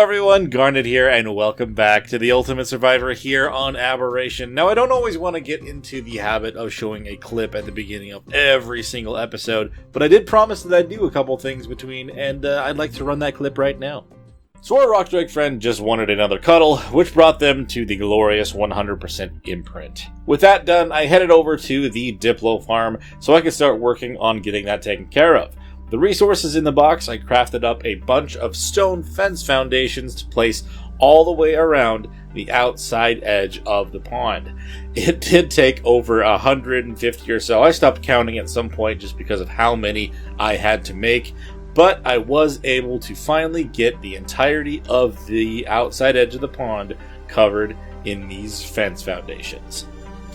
everyone, Garnet here, and welcome back to the Ultimate Survivor here on Aberration. Now, I don't always want to get into the habit of showing a clip at the beginning of every single episode, but I did promise that I'd do a couple things between, and I'd like to run that clip right now. So our rock drake friend just wanted another cuddle, which brought them to the glorious 100% imprint. With that done, I headed over to the Diplo farm so I could start working on getting that taken care of. The resources in the box, I crafted up a bunch of stone fence foundations to place all the way around the outside edge of the pond. It did take over 150 or so. I stopped counting at some point just because of how many I had to make, but I was able to finally get the entirety of the outside edge of the pond covered in these fence foundations.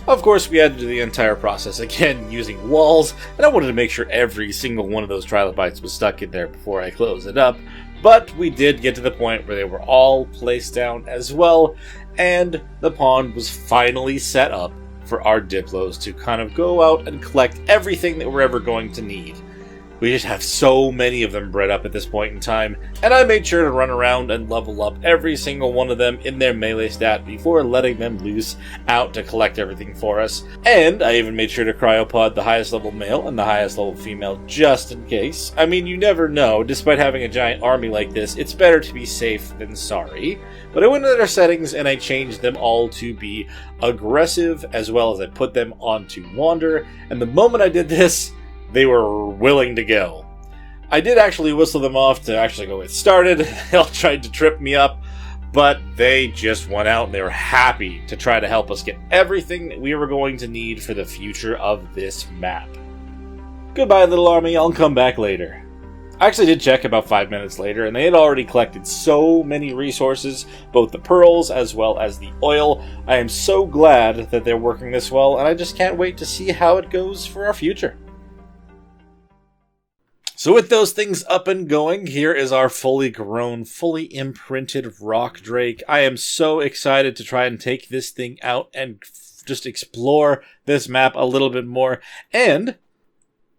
Of course, we had to do the entire process again using walls, and I wanted to make sure every single one of those trilobites was stuck in there before I closed it up, but we did get to the point where they were all placed down as well, and the pond was finally set up for our Diplos to kind of go out and collect everything that we're ever going to need. We just have so many of them bred up at this point in time, and I made sure to run around and level up every single one of them in their melee stat before letting them loose out to collect everything for us. And I even made sure to cryopod the highest level male and the highest level female just in case. I mean, you never know. Despite having a giant army like this, it's better to be safe than sorry. But I went into their settings and I changed them all to be aggressive, as well as I put them onto wander, and the moment I did this, they were willing to go. I did actually whistle them off to actually go get started. They all tried to trip me up, but they just went out and they were happy to try to help us get everything that we were going to need for the future of this map. Goodbye, little army. I'll come back later. I actually did check about 5 minutes later, and they had already collected so many resources, both the pearls as well as the oil. I am so glad that they're working this well, and I just can't wait to see how it goes for our future. So with those things up and going, here is our fully grown, fully imprinted rock drake. I am so excited to try and take this thing out and just explore this map a little bit more. And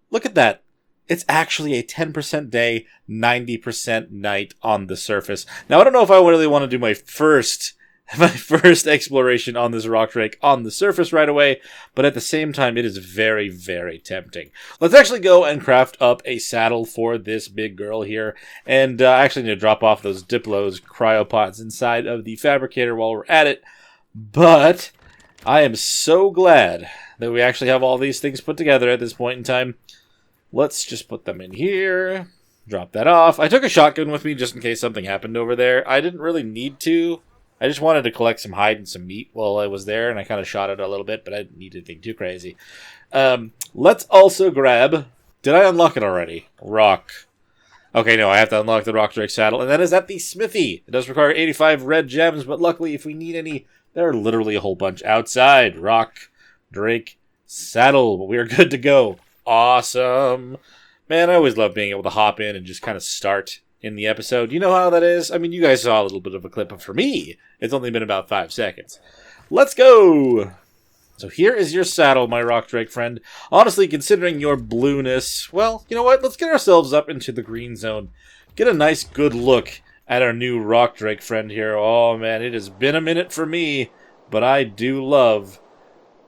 look at that. It's actually a 10% day, 90% night on the surface. Now, I don't know if I really want to do my first exploration on this rock drake on the surface right away, but at the same time, it is very, very tempting. Let's actually go and craft up a saddle for this big girl here, and I actually need to drop off those Diplo's cryopods inside of the fabricator while we're at it, but I am so glad that we actually have all these things put together at this point in time. Let's just put them in here, drop that off. I took a shotgun with me just in case something happened over there. I didn't really need to. I just wanted to collect some hide and some meat while I was there, and I kind of shot it a little bit, but I didn't need anything too crazy. Let's also grab... Did I unlock it already? Rock. Okay, no, I have to unlock the rock drake saddle, and that is at the smithy. It does require 85 red gems, but luckily, if we need any, there are literally a whole bunch outside. Rock drake saddle. But we are good to go. Awesome. Man, I always love being able to hop in and just kind of start in the episode. You know how that is? I mean, you guys saw a little bit of a clip, but for me, it's only been about 5 seconds. Let's go! So here is your saddle, my rock drake friend. Honestly, considering your blueness, well, you know what? Let's get ourselves up into the green zone. Get a nice, good look at our new rock drake friend here. Oh, man, it has been a minute for me, but I do love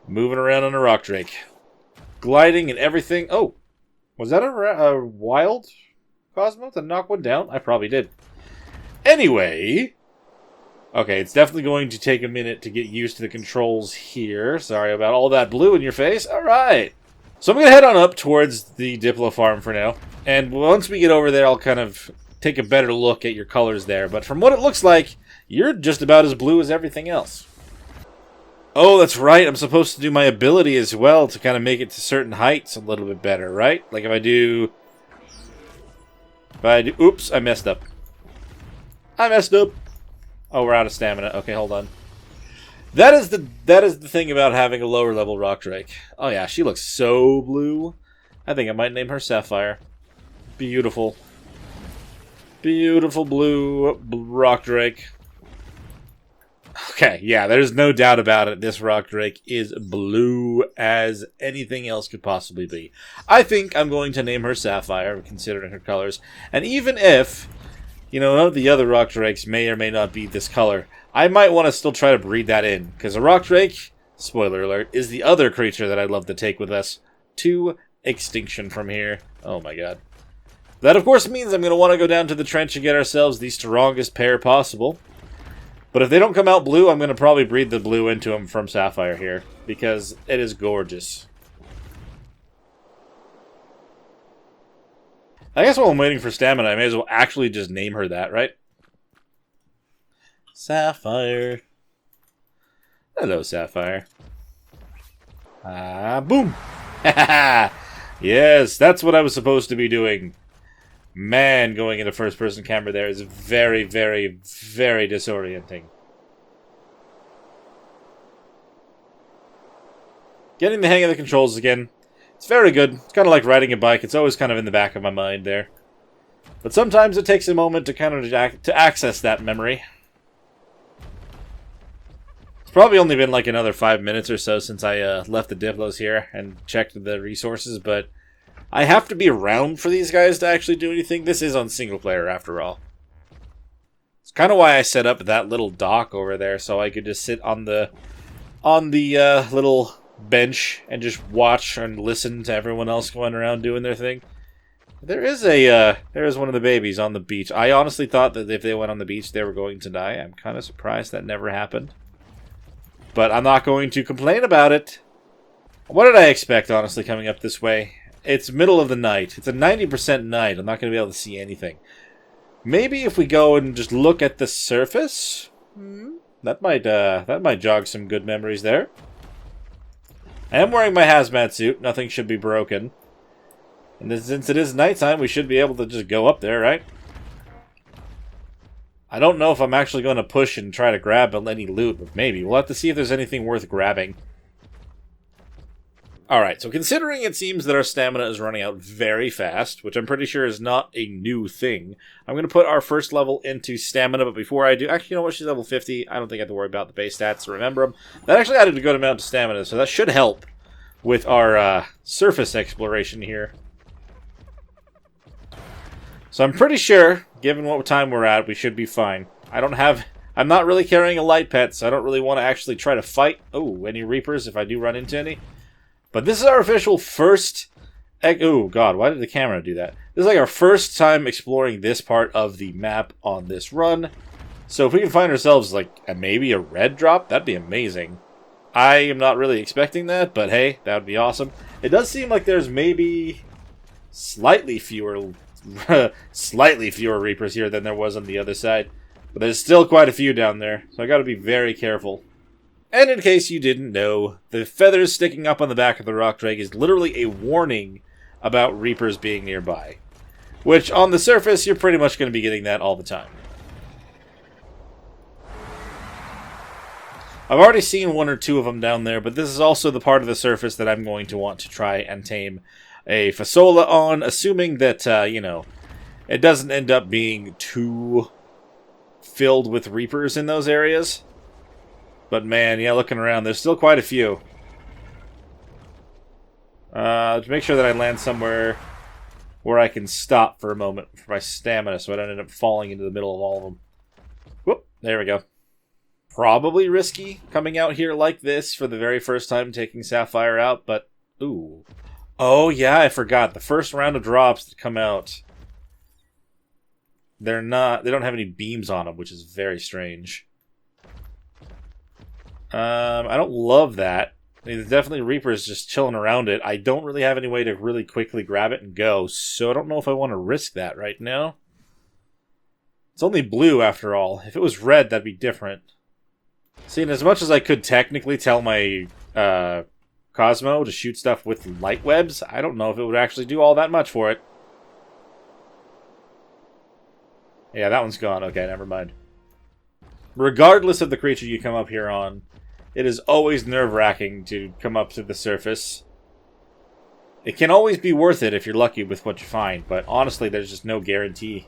moving around on a rock drake. Gliding and everything. Oh, was that a wild Cosmo to knock one down? I probably did. Anyway, okay, it's definitely going to take a minute to get used to the controls here. Sorry about all that blue in your face. All right. So I'm going to head on up towards the Diplo farm for now. And once we get over there, I'll kind of take a better look at your colors there. But from what it looks like, you're just about as blue as everything else. Oh, that's right. I'm supposed to do my ability as well to kind of make it to certain heights a little bit better, right? Like if I do... Oops, I messed up. Oh, we're out of stamina. Okay, hold on. That is the thing about having a lower level rock drake. Oh yeah, she looks so blue. I think I might name her Sapphire. Beautiful. Beautiful blue rock drake. Okay, yeah, there's no doubt about it. This rock drake is blue as anything else could possibly be. I think I'm going to name her Sapphire, considering her colors. And even if You know, none of the other rock drakes may or may not be this color. I might want to still try to breed that in, because a rock drake, spoiler alert, is the other creature that I'd love to take with us to extinction from here. Oh my god. That, of course, means I'm going to want to go down to the trench and get ourselves the strongest pair possible. But if they don't come out blue, I'm going to probably breed the blue into them from Sapphire here, because it is gorgeous. I guess while I'm waiting for stamina, I may as well actually just name her that, right? Sapphire. Hello, Sapphire. Boom! Yes, that's what I was supposed to be doing. Man, going into first-person camera there is very, very, very disorienting. Getting the hang of the controls again. It's very good. It's kind of like riding a bike. It's always kind of in the back of my mind there. But sometimes it takes a moment to kind of to access that memory. It's probably only been like another 5 minutes or so since I left the Diplos here and checked the resources, but I have to be around for these guys to actually do anything. This is on single player after all. It's kind of why I set up that little dock over there, so I could just sit on the little bench and just watch and listen to everyone else going around doing their thing. There is one of the babies on the beach. I honestly thought that if they went on the beach, they were going to die. I'm kind of surprised that never happened. But I'm not going to complain about it. What did I expect, honestly, coming up this way? It's middle of the night. It's a 90% night. I'm not going to be able to see anything. Maybe if we go and just look at the surface, that might jog some good memories there. I am wearing my hazmat suit. Nothing should be broken. And since it is nighttime, we should be able to just go up there, right? I don't know if I'm actually going to push and try to grab any loot, but maybe. We'll have to see if there's anything worth grabbing. Alright, so considering it seems that our stamina is running out very fast, which I'm pretty sure is not a new thing, I'm going to put our first level into stamina, but before I do... Actually, you know what? She's level 50. I don't think I have to worry about the base stats to remember them. That actually added a good amount to stamina, so that should help with our surface exploration here. So I'm pretty sure, given what time we're at, we should be fine. I'm not really carrying a light pet, so I don't really want to actually try to fight. Oh, any Reapers if I do run into any. But this is our official first... Oh, God, why did the camera do that? This is like our first time exploring this part of the map on this run. So if we can find ourselves, like, maybe a red drop, that'd be amazing. I am not really expecting that, but hey, that would be awesome. It does seem like there's maybe slightly fewer Reapers here than there was on the other side. But there's still quite a few down there, so I gotta be very careful. And in case you didn't know, the feathers sticking up on the back of the rock drake is literally a warning about Reapers being nearby. Which, on the surface, you're pretty much going to be getting that all the time. I've already seen one or two of them down there, but this is also the part of the surface that I'm going to want to try and tame a Fasola on, assuming that, you know, it doesn't end up being too filled with Reapers in those areas. But man, yeah, looking around, there's still quite a few. To make sure that I land somewhere where I can stop for a moment for my stamina so I don't end up falling into the middle of all of them. Whoop, there we go. Probably risky coming out here like this for the very first time taking Sapphire out, but ooh. Oh yeah, I forgot. The first round of drops that come out, they don't have any beams on them, which is very strange. I don't love that. I mean, there's definitely Reapers just chilling around it. I don't really have any way to really quickly grab it and go, so I don't know if I want to risk that right now. It's only blue, after all. If it was red, that'd be different. See, and as much as I could technically tell my Cosmo to shoot stuff with light webs, I don't know if it would actually do all that much for it. Yeah, that one's gone. Okay, never mind. Regardless of the creature you come up here on, it is always nerve-wracking to come up to the surface. It can always be worth it if you're lucky with what you find, but honestly, there's just no guarantee.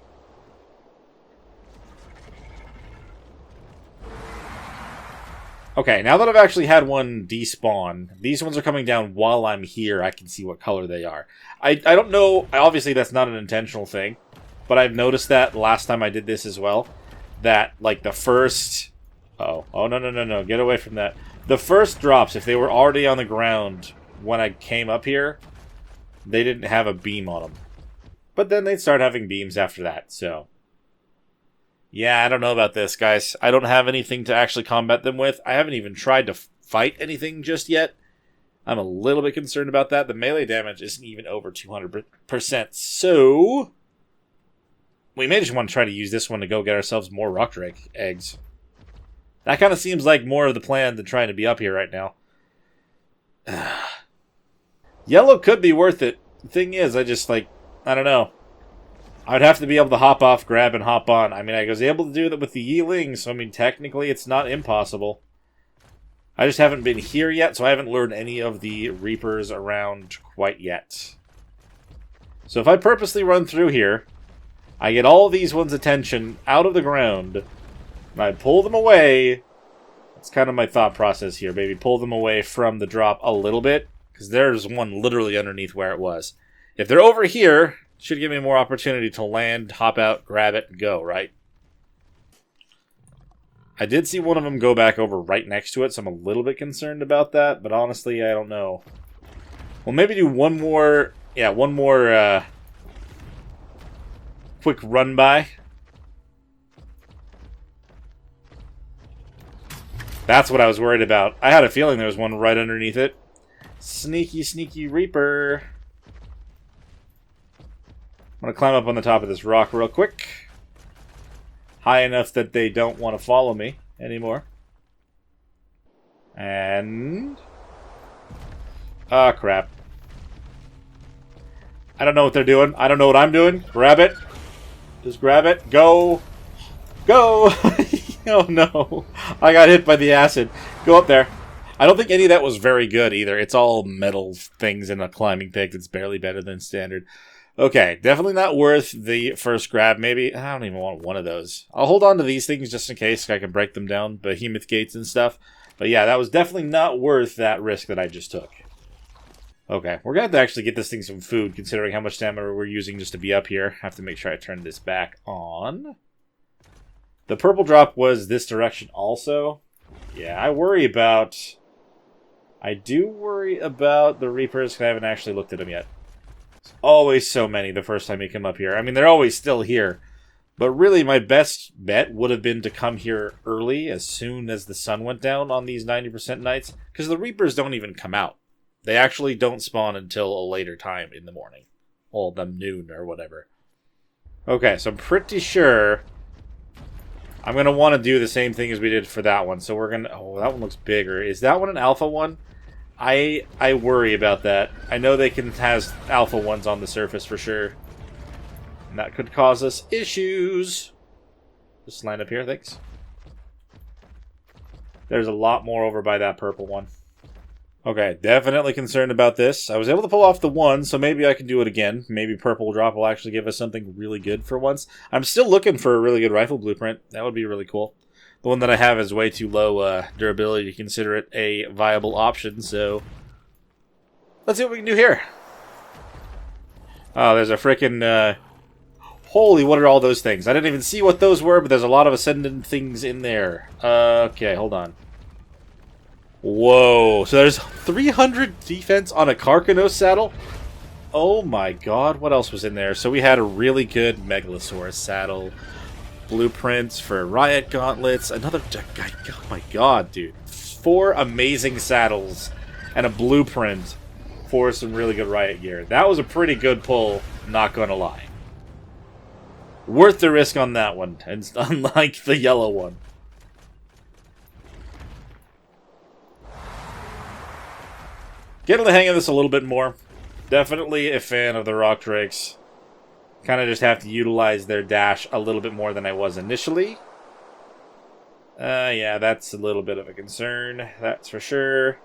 Okay, now that I've actually had one despawn, these ones are coming down while I'm here. I can see what color they are. I don't know. Obviously, that's not an intentional thing. but I've noticed that last time I did this as well, that, like, the first... Oh, no, get away from that. The first drops, if they were already on the ground when I came up here, they didn't have a beam on them. But then they'd start having beams after that, so... Yeah, I don't know about this, guys. I don't have anything to actually combat them with. I haven't even tried to fight anything just yet. I'm a little bit concerned about that. The melee damage isn't even over 200%, so... We may just want to try to use this one to go get ourselves more rock drake eggs. That kind of seems like more of the plan than trying to be up here right now. Yellow could be worth it. The thing is, I don't know. I'd have to be able to hop off, grab, and hop on. I mean, I was able to do that with the Yeeling, so I mean, technically it's not impossible. I just haven't been here yet, so I haven't learned any of the Reapers around quite yet. So if I purposely run through here, I get all these ones' attention out of the ground, and I pull them away. That's kind of my thought process here, baby. Pull them away from the drop a little bit, because there's one literally underneath where it was. If they're over here, it should give me more opportunity to land, hop out, grab it, and go, right? I did see one of them go back over right next to it, so I'm a little bit concerned about that, but honestly, I don't know. We'll maybe do one more, quick run by. That's what I was worried about. I had a feeling there was one right underneath it. Sneaky, sneaky Reaper. I'm going to climb up on the top of this rock real quick. High enough that they don't want to follow me anymore. And... ah, crap. I don't know what they're doing. I don't know what I'm doing. Grab it. Just grab it. Go. Go! Oh no. I got hit by the acid. Go up there. I don't think any of that was very good either. It's all metal things in a climbing pick that's barely better than standard. Okay, definitely not worth the first grab. Maybe, I don't even want one of those. I'll hold on to these things just in case I can break them down, behemoth gates and stuff. But yeah, that was definitely not worth that risk that I just took. Okay, we're going to have to actually get this thing some food, considering how much stamina we're using just to be up here. I have to make sure I turn this back on. The purple drop was this direction also. Yeah, I do worry about the Reapers, because I haven't actually looked at them yet. There's always so many the first time you come up here. I mean, they're always still here. But really, my best bet would have been to come here early, as soon as the sun went down on these 90% nights, because the Reapers don't even come out. They actually don't spawn until a later time in the morning. Well, the noon or whatever. Okay, so I'm pretty sure I'm going to want to do the same thing as we did for that one. So we're going to... oh, that one looks bigger. Is that one an alpha one? I worry about that. I know they can have alpha ones on the surface for sure. And that could cause us issues. Just line up here, thanks. There's a lot more over by that purple one. Okay, definitely concerned about this. I was able to pull off the one, so maybe I can do it again. Maybe purple drop will actually give us something really good for once. I'm still looking for a really good rifle blueprint. That would be really cool. The one that I have is way too low durability to consider it a viable option, so... let's see what we can do here. Oh, there's a frickin'... holy, what are all those things? I didn't even see what those were, but there's a lot of ascendant things in there. Okay, hold on. Whoa, so there's 300 defense on a Carcanos saddle? Oh my god, what else was in there? So we had a really good Megalosaurus saddle, blueprints for riot gauntlets, another... oh my god, dude. 4 amazing saddles and a blueprint for some really good riot gear. That was a pretty good pull, not gonna lie. Worth the risk on that one, and unlike the yellow one. Getting the hang of this a little bit more. Definitely a fan of the rock drakes. Kind of just have to utilize their dash a little bit more than I was initially. Yeah, that's a little bit of a concern. That's for sure.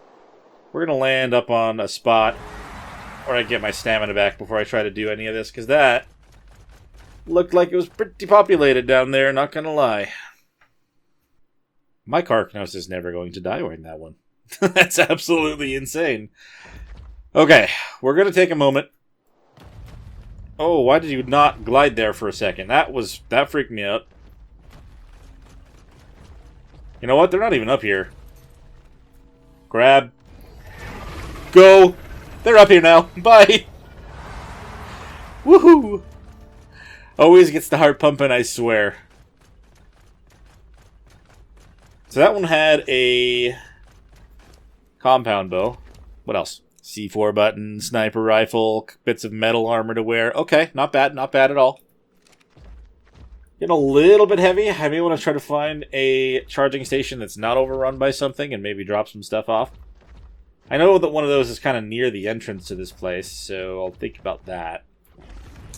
We're going to land up on a spot where I get my stamina back before I try to do any of this, because that looked like it was pretty populated down there, not going to lie. My Carcanos is never going to die wearing that one. That's absolutely insane. Okay, we're going to take a moment. Oh, why did you not glide there for a second? That freaked me out. You know what? They're not even up here. Grab. Go! They're up here now. Bye! Woohoo! Always gets the heart pumping, I swear. So that one had a compound bow. What else? C4 button, sniper rifle, bits of metal armor to wear. Okay, not bad at all. Getting a little bit heavy. I may want to try to find a charging station that's not overrun by something and maybe drop some stuff off. I know that one of those is kind of near the entrance to this place, so I'll think about that.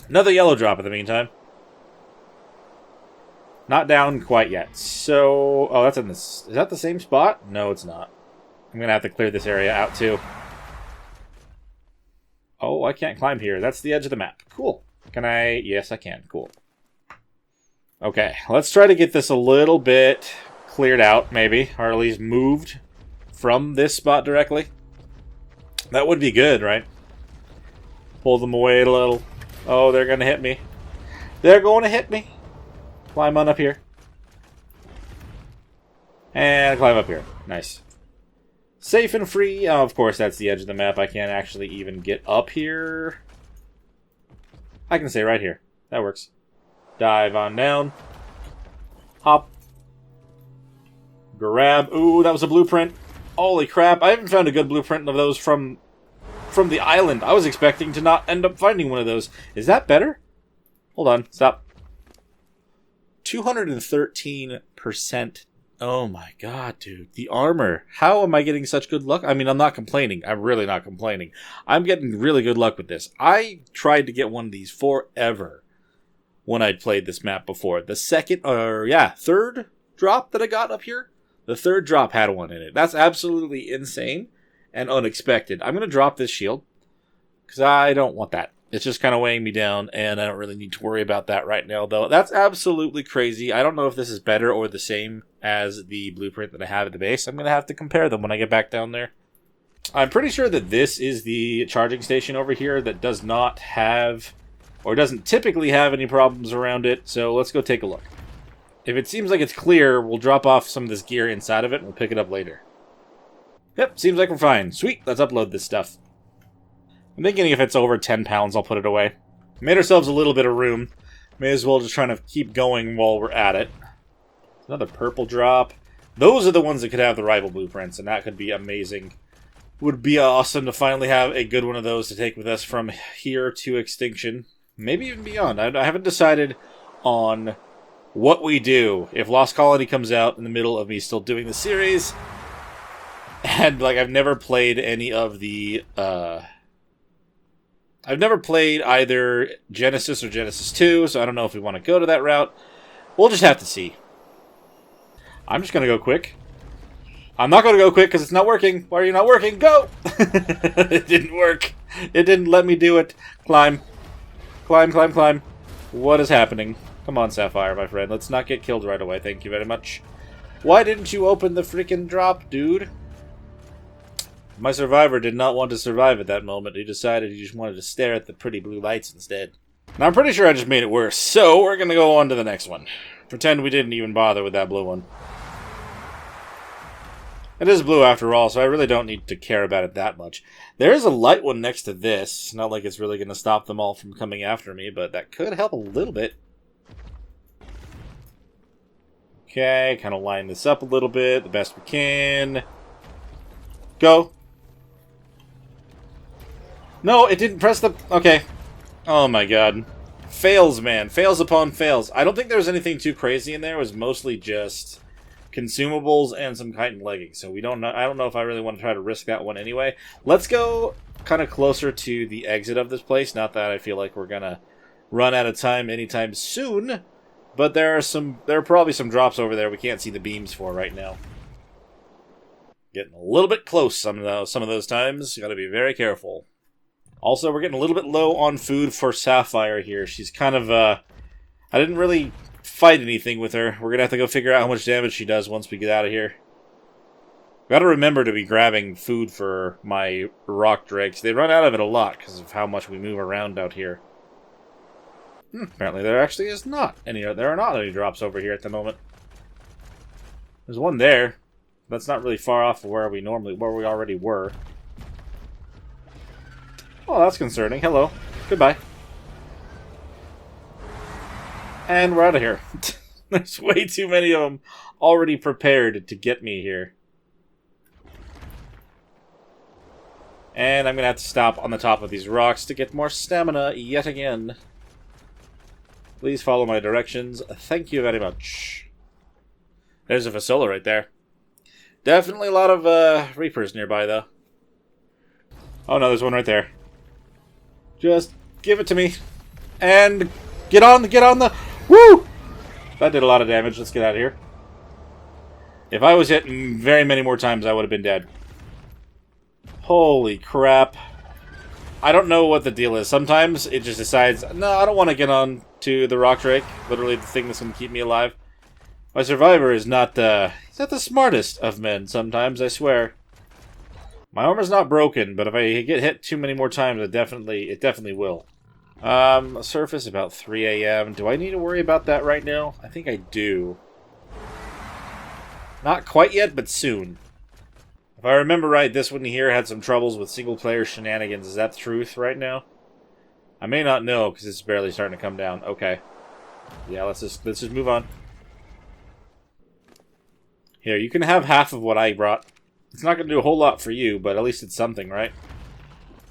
Another yellow drop in the meantime. Not down quite yet. So, oh, that's in this. Is that the same spot? No, it's not. I'm going to have to clear this area out too. Oh, I can't climb here. That's the edge of the map. Cool. Can I? Yes, I can. Cool. Okay, let's try to get this a little bit cleared out, maybe, or at least moved from this spot directly. That would be good, right? Pull them away a little. Oh, they're going to hit me. They're going to hit me. Climb on up here. And climb up here. Nice. Safe and free. Oh, of course, that's the edge of the map. I can't actually even get up here. I can stay right here. That works. Dive on down. Hop. Grab. Ooh, that was a blueprint. Holy crap. I haven't found a good blueprint of those from the island. I was expecting to not end up finding one of those. Is that better? Hold on. Stop. 213%. Oh my god, dude. The armor. How am I getting such good luck? I mean, I'm not complaining. I'm really not complaining. I'm getting really good luck with this. I tried to get one of these forever when I'd played this map before. The third drop that I got up here, the third drop had one in it. That's absolutely insane and unexpected. I'm going to drop this shield because I don't want that. It's just kind of weighing me down, and I don't really need to worry about that right now, though. That's absolutely crazy. I don't know if this is better or the same as the blueprint that I have at the base. I'm going to have to compare them when I get back down there. I'm pretty sure that this is the charging station over here that does not have, or doesn't typically have any problems around it, so let's go take a look. If it seems like it's clear, we'll drop off some of this gear inside of it, and we'll pick it up later. Yep, seems like we're fine. Sweet, let's upload this stuff. I'm thinking if it's over 10 pounds, I'll put it away. Made ourselves a little bit of room. May as well just try to keep going while we're at it. Another purple drop. Those are the ones that could have the rival blueprints, and that could be amazing. Would be awesome to finally have a good one of those to take with us from here to extinction. Maybe even beyond. I haven't decided on what we do if Lost Colony comes out in the middle of me still doing the series. And, like, I've never played any of the, I've never played either Genesis or Genesis 2, so I don't know if we want to go to that route. We'll just have to see. I'm just going to go quick. I'm not going to go quick because it's not working. Why are you not working? Go! It didn't work. It didn't let me do it. Climb. Climb, climb, climb. What is happening? Come on, Sapphire, my friend. Let's not get killed right away. Thank you very much. Why didn't you open the freaking drop, dude? My survivor did not want to survive at that moment. He decided he just wanted to stare at the pretty blue lights instead. Now, I'm pretty sure I just made it worse, so we're going to go on to the next one. Pretend we didn't even bother with that blue one. It is blue after all, so I really don't need to care about it that much. There is a light one next to this. Not like it's really going to stop them all from coming after me, but that could help a little bit. Okay, kind of line this up a little bit, the best we can. Go. No, it didn't press the... Okay. Oh my god. Fails, man. Fails upon fails. I don't think there was anything too crazy in there. It was mostly just consumables and some chitin leggings. So we don't know. I don't know if I really want to try to risk that one anyway. Let's go kind of closer to the exit of this place. Not that I feel like we're going to run out of time anytime soon. But there are probably some drops over there we can't see the beams for right now. Getting a little bit close some of those times. Got to be very careful. Also, we're getting a little bit low on food for Sapphire here. She's kind of, I didn't really fight anything with her. We're going to have to go figure out how much damage she does once we get out of here. Got to remember to be grabbing food for my rock drakes. They run out of it a lot because of how much we move around out here. Apparently there actually is not any. There are not any drops over here at the moment. There's one there. That's not really far off of where we already were. Oh, that's concerning. Hello. Goodbye. And we're out of here. There's way too many of them already prepared to get me here. And I'm going to have to stop on the top of these rocks to get more stamina yet again. Please follow my directions. Thank you very much. There's a Fasola right there. Definitely a lot of Reapers nearby, though. Oh no, there's one right there. Just give it to me. And get on the... Woo! That did a lot of damage. Let's get out of here. If I was hit very many more times, I would have been dead. Holy crap. I don't know what the deal is. Sometimes it just decides, no, I don't want to get on to the Rock Drake. Literally the thing that's going to keep me alive. My survivor is not he's not the smartest of men sometimes, I swear. My armor's not broken, but if I get hit too many more times, it definitely will. Surface about 3 a.m. Do I need to worry about that right now? I think I do. Not quite yet, but soon. If I remember right, this one here had some troubles with single-player shenanigans. Is that the truth right now? I may not know, because it's barely starting to come down. Okay. Yeah, let's just move on. Here, you can have half of what I brought. It's not going to do a whole lot for you, but at least it's something, right?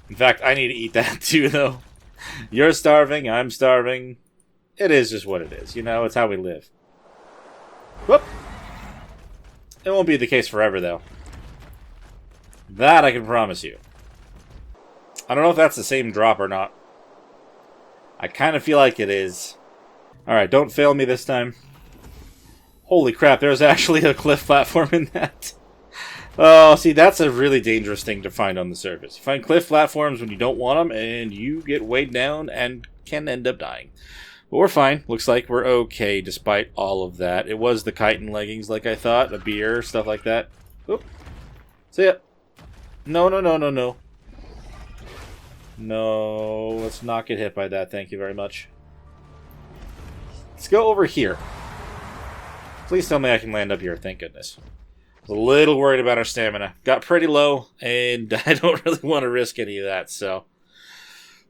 In fact, I need to eat that too, though. You're starving, I'm starving. It is just what it is, you know? It's how we live. Whoop! It won't be the case forever, though. That I can promise you. I don't know if that's the same drop or not. I kind of feel like it is. Alright, don't fail me this time. Holy crap, there's actually a cliff platform in that. Oh, see, that's a really dangerous thing to find on the surface. You find cliff platforms when you don't want them, and you get weighed down and can end up dying. But we're fine. Looks like we're okay despite all of that. It was the chitin leggings like I thought, a beer, stuff like that. Oop. See ya. No, no, no, no, no. No, let's not get hit by that. Thank you very much. Let's go over here. Please tell me I can land up here. Thank goodness. I was a little worried about our stamina. Got pretty low, and I don't really want to risk any of that, so...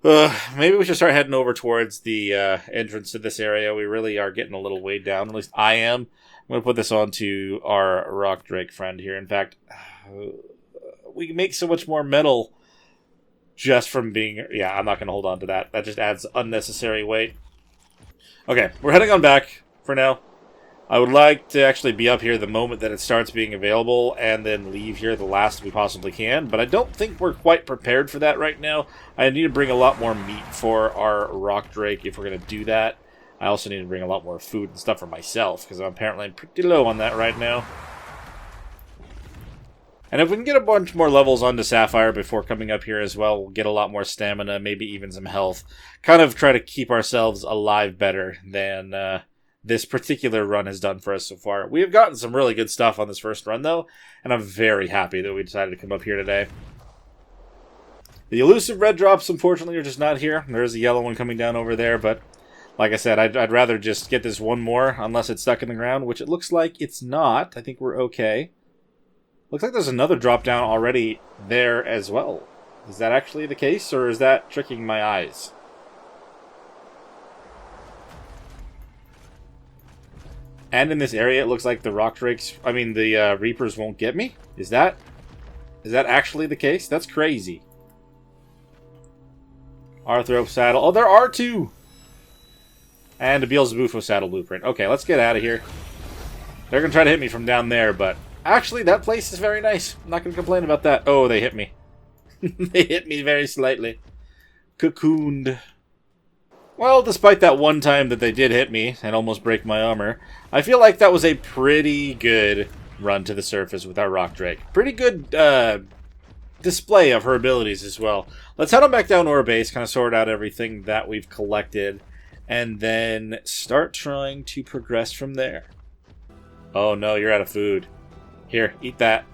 maybe we should start heading over towards the entrance to this area. We really are getting a little weighed down. At least I am. I'm going to put this onto our Rock Drake friend here. In fact... we can make so much more metal just from being... Yeah, I'm not going to hold on to that. That just adds unnecessary weight. Okay, we're heading on back for now. I would like to actually be up here the moment that it starts being available and then leave here the last we possibly can, but I don't think we're quite prepared for that right now. I need to bring a lot more meat for our Rock Drake if we're going to do that. I also need to bring a lot more food and stuff for myself because I'm apparently pretty low on that right now. And if we can get a bunch more levels onto Sapphire before coming up here as well, we'll get a lot more stamina, maybe even some health. Kind of try to keep ourselves alive better than this particular run has done for us so far. We have gotten some really good stuff on this first run, though, and I'm very happy that we decided to come up here today. The elusive red drops, unfortunately, are just not here. There's a yellow one coming down over there, but like I said, I'd rather just get this one more, unless it's stuck in the ground, which it looks like it's not. I think we're okay. Looks like there's another drop down already there as well. Is that actually the case, or is that tricking my eyes? And in this area, it looks like the Rock Drakes... I mean, the Reapers won't get me? Is that actually the case? That's crazy. Arthrope saddle. Oh, there are two! And a Beelzebufo saddle blueprint. Okay, let's get out of here. They're going to try to hit me from down there, but... Actually, that place is very nice. I'm not going to complain about that. Oh, they hit me. They hit me very slightly. Cocooned. Well, despite that one time that they did hit me and almost break my armor, I feel like that was a pretty good run to the surface with our Rock Drake. Pretty good display of her abilities as well. Let's head on back down to our base, kind of sort out everything that we've collected, and then start trying to progress from there. Oh no, you're out of food. Here, eat that.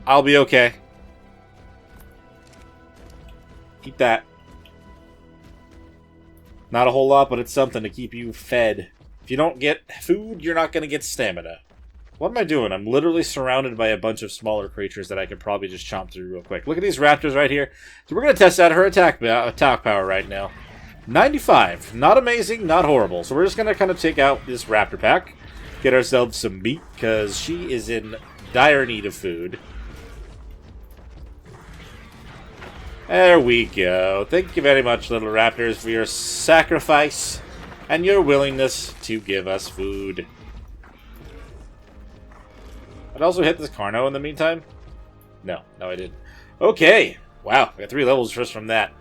I'll be okay. Eat that. Not a whole lot, but it's something to keep you fed. If you don't get food, you're not going to get stamina. What am I doing? I'm literally surrounded by a bunch of smaller creatures that I could probably just chomp through real quick. Look at these raptors right here. So we're going to test out her attack power right now. 95. Not amazing, not horrible. So we're just going to kind of take out this raptor pack. Get ourselves some meat, because she is in dire need of food. There we go. Thank you very much, little raptors, for your sacrifice and your willingness to give us food. I'd also hit this Carno in the meantime. No, I didn't. Okay. Wow, I got 3 levels just from that.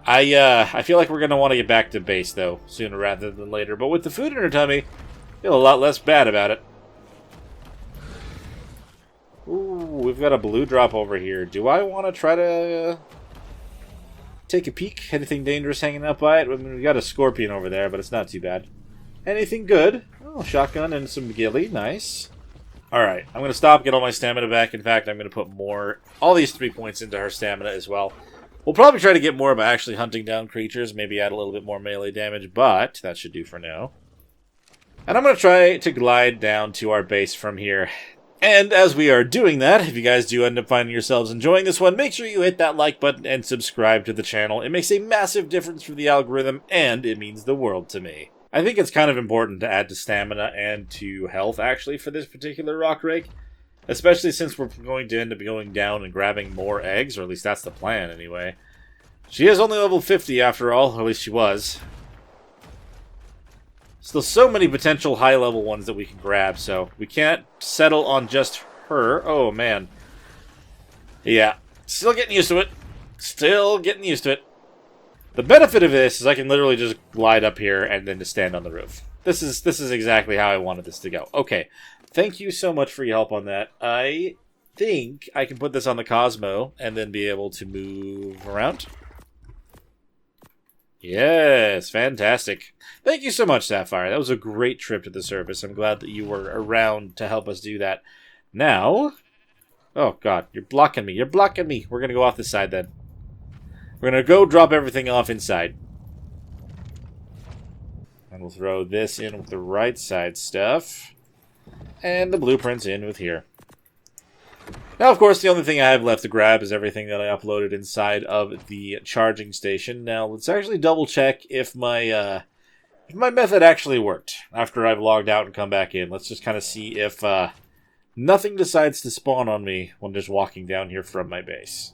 I feel like we're going to want to get back to base, though, sooner rather than later. But with the food in her tummy, I feel a lot less bad about it. Ooh, we've got a blue drop over here. Do I want to try to take a peek? Anything dangerous hanging up by it? I mean, we got a scorpion over there, but it's not too bad. Anything good? Oh, shotgun and some ghillie. Nice. Alright, I'm going to stop, get all my stamina back. In fact, I'm going to put all these 3 points into her stamina as well. We'll probably try to get more by actually hunting down creatures, maybe add a little bit more melee damage, but that should do for now. And I'm going to try to glide down to our base from here. And as we are doing that, if you guys do end up finding yourselves enjoying this one, make sure you hit that like button and subscribe to the channel. It makes a massive difference for the algorithm, and it means the world to me. I think it's kind of important to add to stamina and to health, actually, for this particular rock rake. Especially since we're going to end up going down and grabbing more eggs, or at least that's the plan, anyway. She is only level 50 after all, or at least she was. Still so many potential high-level ones that we can grab, so we can't settle on just her. Oh, man. Yeah, still getting used to it. Still getting used to it. The benefit of this is I can literally just glide up here and then just stand on the roof. This is exactly how I wanted this to go. Okay. Thank you so much for your help on that. I think I can put this on the Cosmo and then be able to move around. Yes, fantastic. Thank you so much, Sapphire. That was a great trip to the surface. I'm glad that you were around to help us do that. Now... Oh, God. You're blocking me. You're blocking me. We're going to go off this side, then. We're going to go drop everything off inside. And we'll throw this in with the right side stuff. And the blueprints in with here. Now, of course, the only thing I have left to grab is everything that I uploaded inside of the charging station. Now, let's actually double-check if my method actually worked after I've logged out and come back in. Let's just kind of see if nothing decides to spawn on me when just walking down here from my base.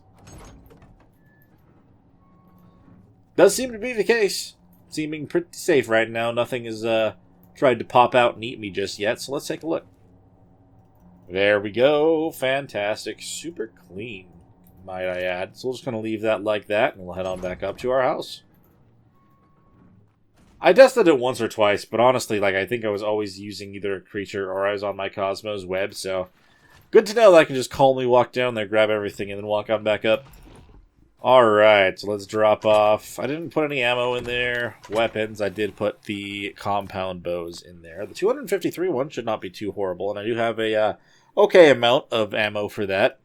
Does seem to be the case. Seeming pretty safe right now. Nothing has tried to pop out and eat me just yet, so let's take a look. There we go. Fantastic. Super clean, might I add. So we're just going to leave that like that, and we'll head on back up to our house. I tested it once or twice, but honestly, I think I was always using either a creature or I was on my Cosmos web, so good to know that I can just calmly walk down there, grab everything, and then walk on back up. Alright, so let's drop off. I didn't put any ammo in there. Weapons, I did put the compound bows in there. The 253 one should not be too horrible, and I do have a okay amount of ammo for that.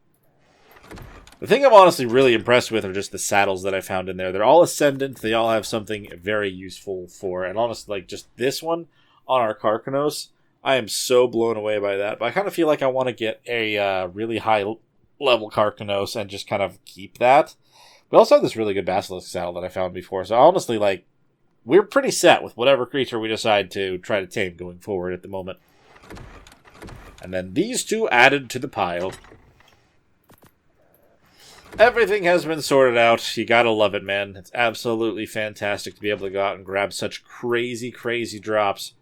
The thing I'm honestly really impressed with are just the saddles that I found in there. They're all Ascendant. They all have something very useful for, and honestly, just this one on our Carcanos, I am so blown away by that. But I kind of feel like I want to get a really high-level Carcanos and just kind of keep that. We also have this really good Basilisk saddle that I found before. So honestly, we're pretty set with whatever creature we decide to try to tame going forward at the moment. And then these two added to the pile. Everything has been sorted out. You gotta love it, man. It's absolutely fantastic to be able to go out and grab such crazy, crazy drops.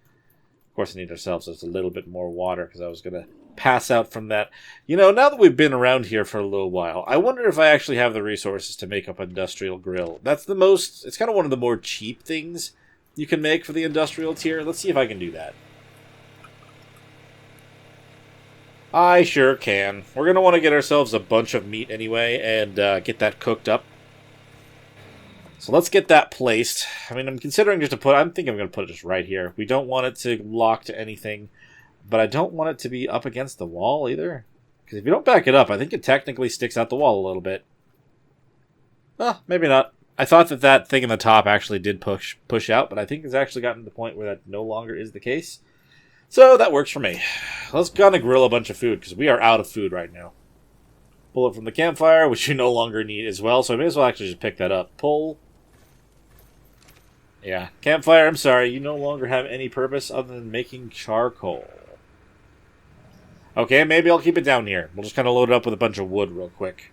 Of course, we need ourselves just a little bit more water because I was going to pass out from that. You know, now that we've been around here for a little while, I wonder if I actually have the resources to make up an industrial grill. It's kind of one of the more cheap things you can make for the industrial tier. Let's see if I can do that. I sure can. We're going to want to get ourselves a bunch of meat anyway and get that cooked up. So let's get that placed. I mean, I'm considering just to put... I think I'm going to put it just right here. We don't want it to lock to anything, but I don't want it to be up against the wall either. Because if you don't back it up, I think it technically sticks out the wall a little bit. Maybe not. I thought that that thing in the top actually did push out, but I think it's actually gotten to the point where that no longer is the case. So that works for me. Let's gonna grill a bunch of food, because we are out of food right now. Pull it from the campfire, which you no longer need as well, so I may as well actually just pick that up. Pull. Yeah, campfire, I'm sorry, you no longer have any purpose other than making charcoal. Okay, maybe I'll keep it down here. We'll just kind of load it up with a bunch of wood real quick.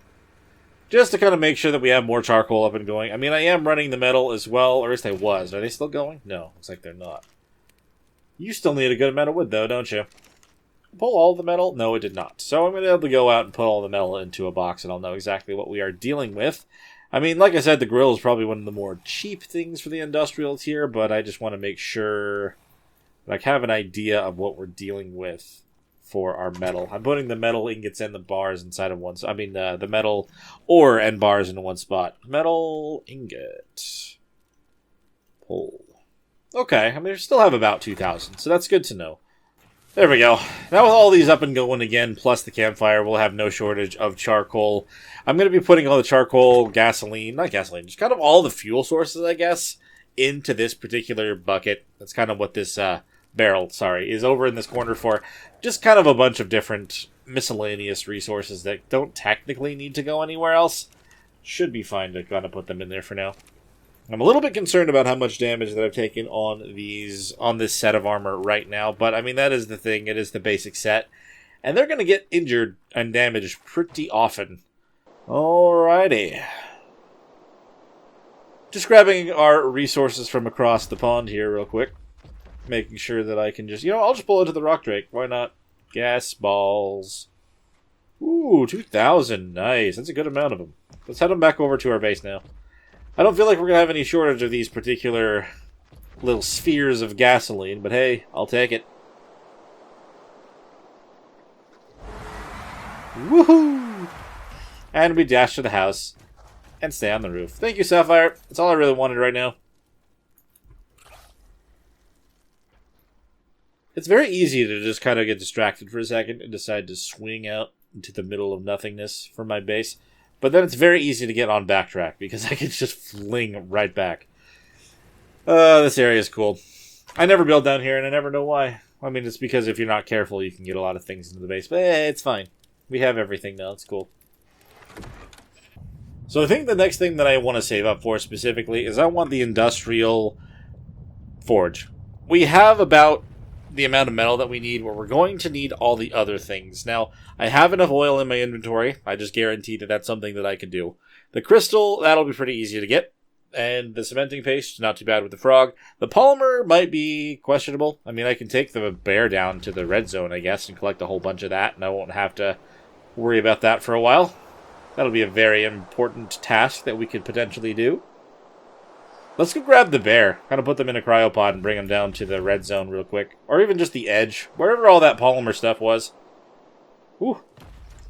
Just to kind of make sure that we have more charcoal up and going. I mean, I am running the metal as well, or at least I was. Are they still going? No, looks like they're not. You still need a good amount of wood, though, don't you? Pull all the metal? No, it did not. So I'm going to be able to go out and put all the metal into a box, and I'll know exactly what we are dealing with. I mean, like I said, the grill is probably one of the more cheap things for the industrials here, but I just want to make sure that I have an idea of what we're dealing with for our metal. I'm putting the metal ingots and the bars inside of one. I mean, the metal ore and bars into one spot. Metal ingot. Pull. Okay, I mean, we still have about 2,000, so that's good to know. There we go. Now with all these up and going again, plus the campfire, we'll have no shortage of charcoal. I'm going to be putting all the charcoal, gasoline, not gasoline, just kind of all the fuel sources, I guess, into this particular bucket. That's kind of what this barrel, is over in this corner for. Just kind of a bunch of different miscellaneous resources that don't technically need to go anywhere else. Should be fine to kind of put them in there for now. I'm a little bit concerned about how much damage that I've taken on this set of armor right now, but I mean, that is the thing. It is the basic set, and they're going to get injured and damaged pretty often. Alrighty. Just grabbing our resources from across the pond here real quick. Making sure that I can just, I'll just pull into the rock drake. Why not? Gas balls. Ooh, 2,000. Nice. That's a good amount of them. Let's head them back over to our base now. I don't feel like we're going to have any shortage of these particular little spheres of gasoline, but hey, I'll take it. Woohoo! And we dash to the house and stay on the roof. Thank you, Sapphire. That's all I really wanted right now. It's very easy to just kind of get distracted for a second and decide to swing out into the middle of nothingness from my base. But then it's very easy to get on backtrack because I can just fling right back. This area is cool. I never build down here and I never know why. I mean, it's because if you're not careful, you can get a lot of things into the base. But it's fine. We have everything now. It's cool. So I think the next thing that I want to save up for specifically is I want the industrial forge. We have about the amount of metal that we need, where we're going to need all the other things. Now, I have enough oil in my inventory. I just guarantee that that's something that I can do. The crystal, that'll be pretty easy to get. And the cementing paste, not too bad with the frog. The polymer might be questionable. I mean, I can take the bear down to the red zone, I guess, and collect a whole bunch of that, and I won't have to worry about that for a while. That'll be a very important task that we could potentially do. Let's go grab the bear. Kind of put them in a cryopod and bring them down to the red zone real quick. Or even just the edge. Wherever all that polymer stuff was. Ooh.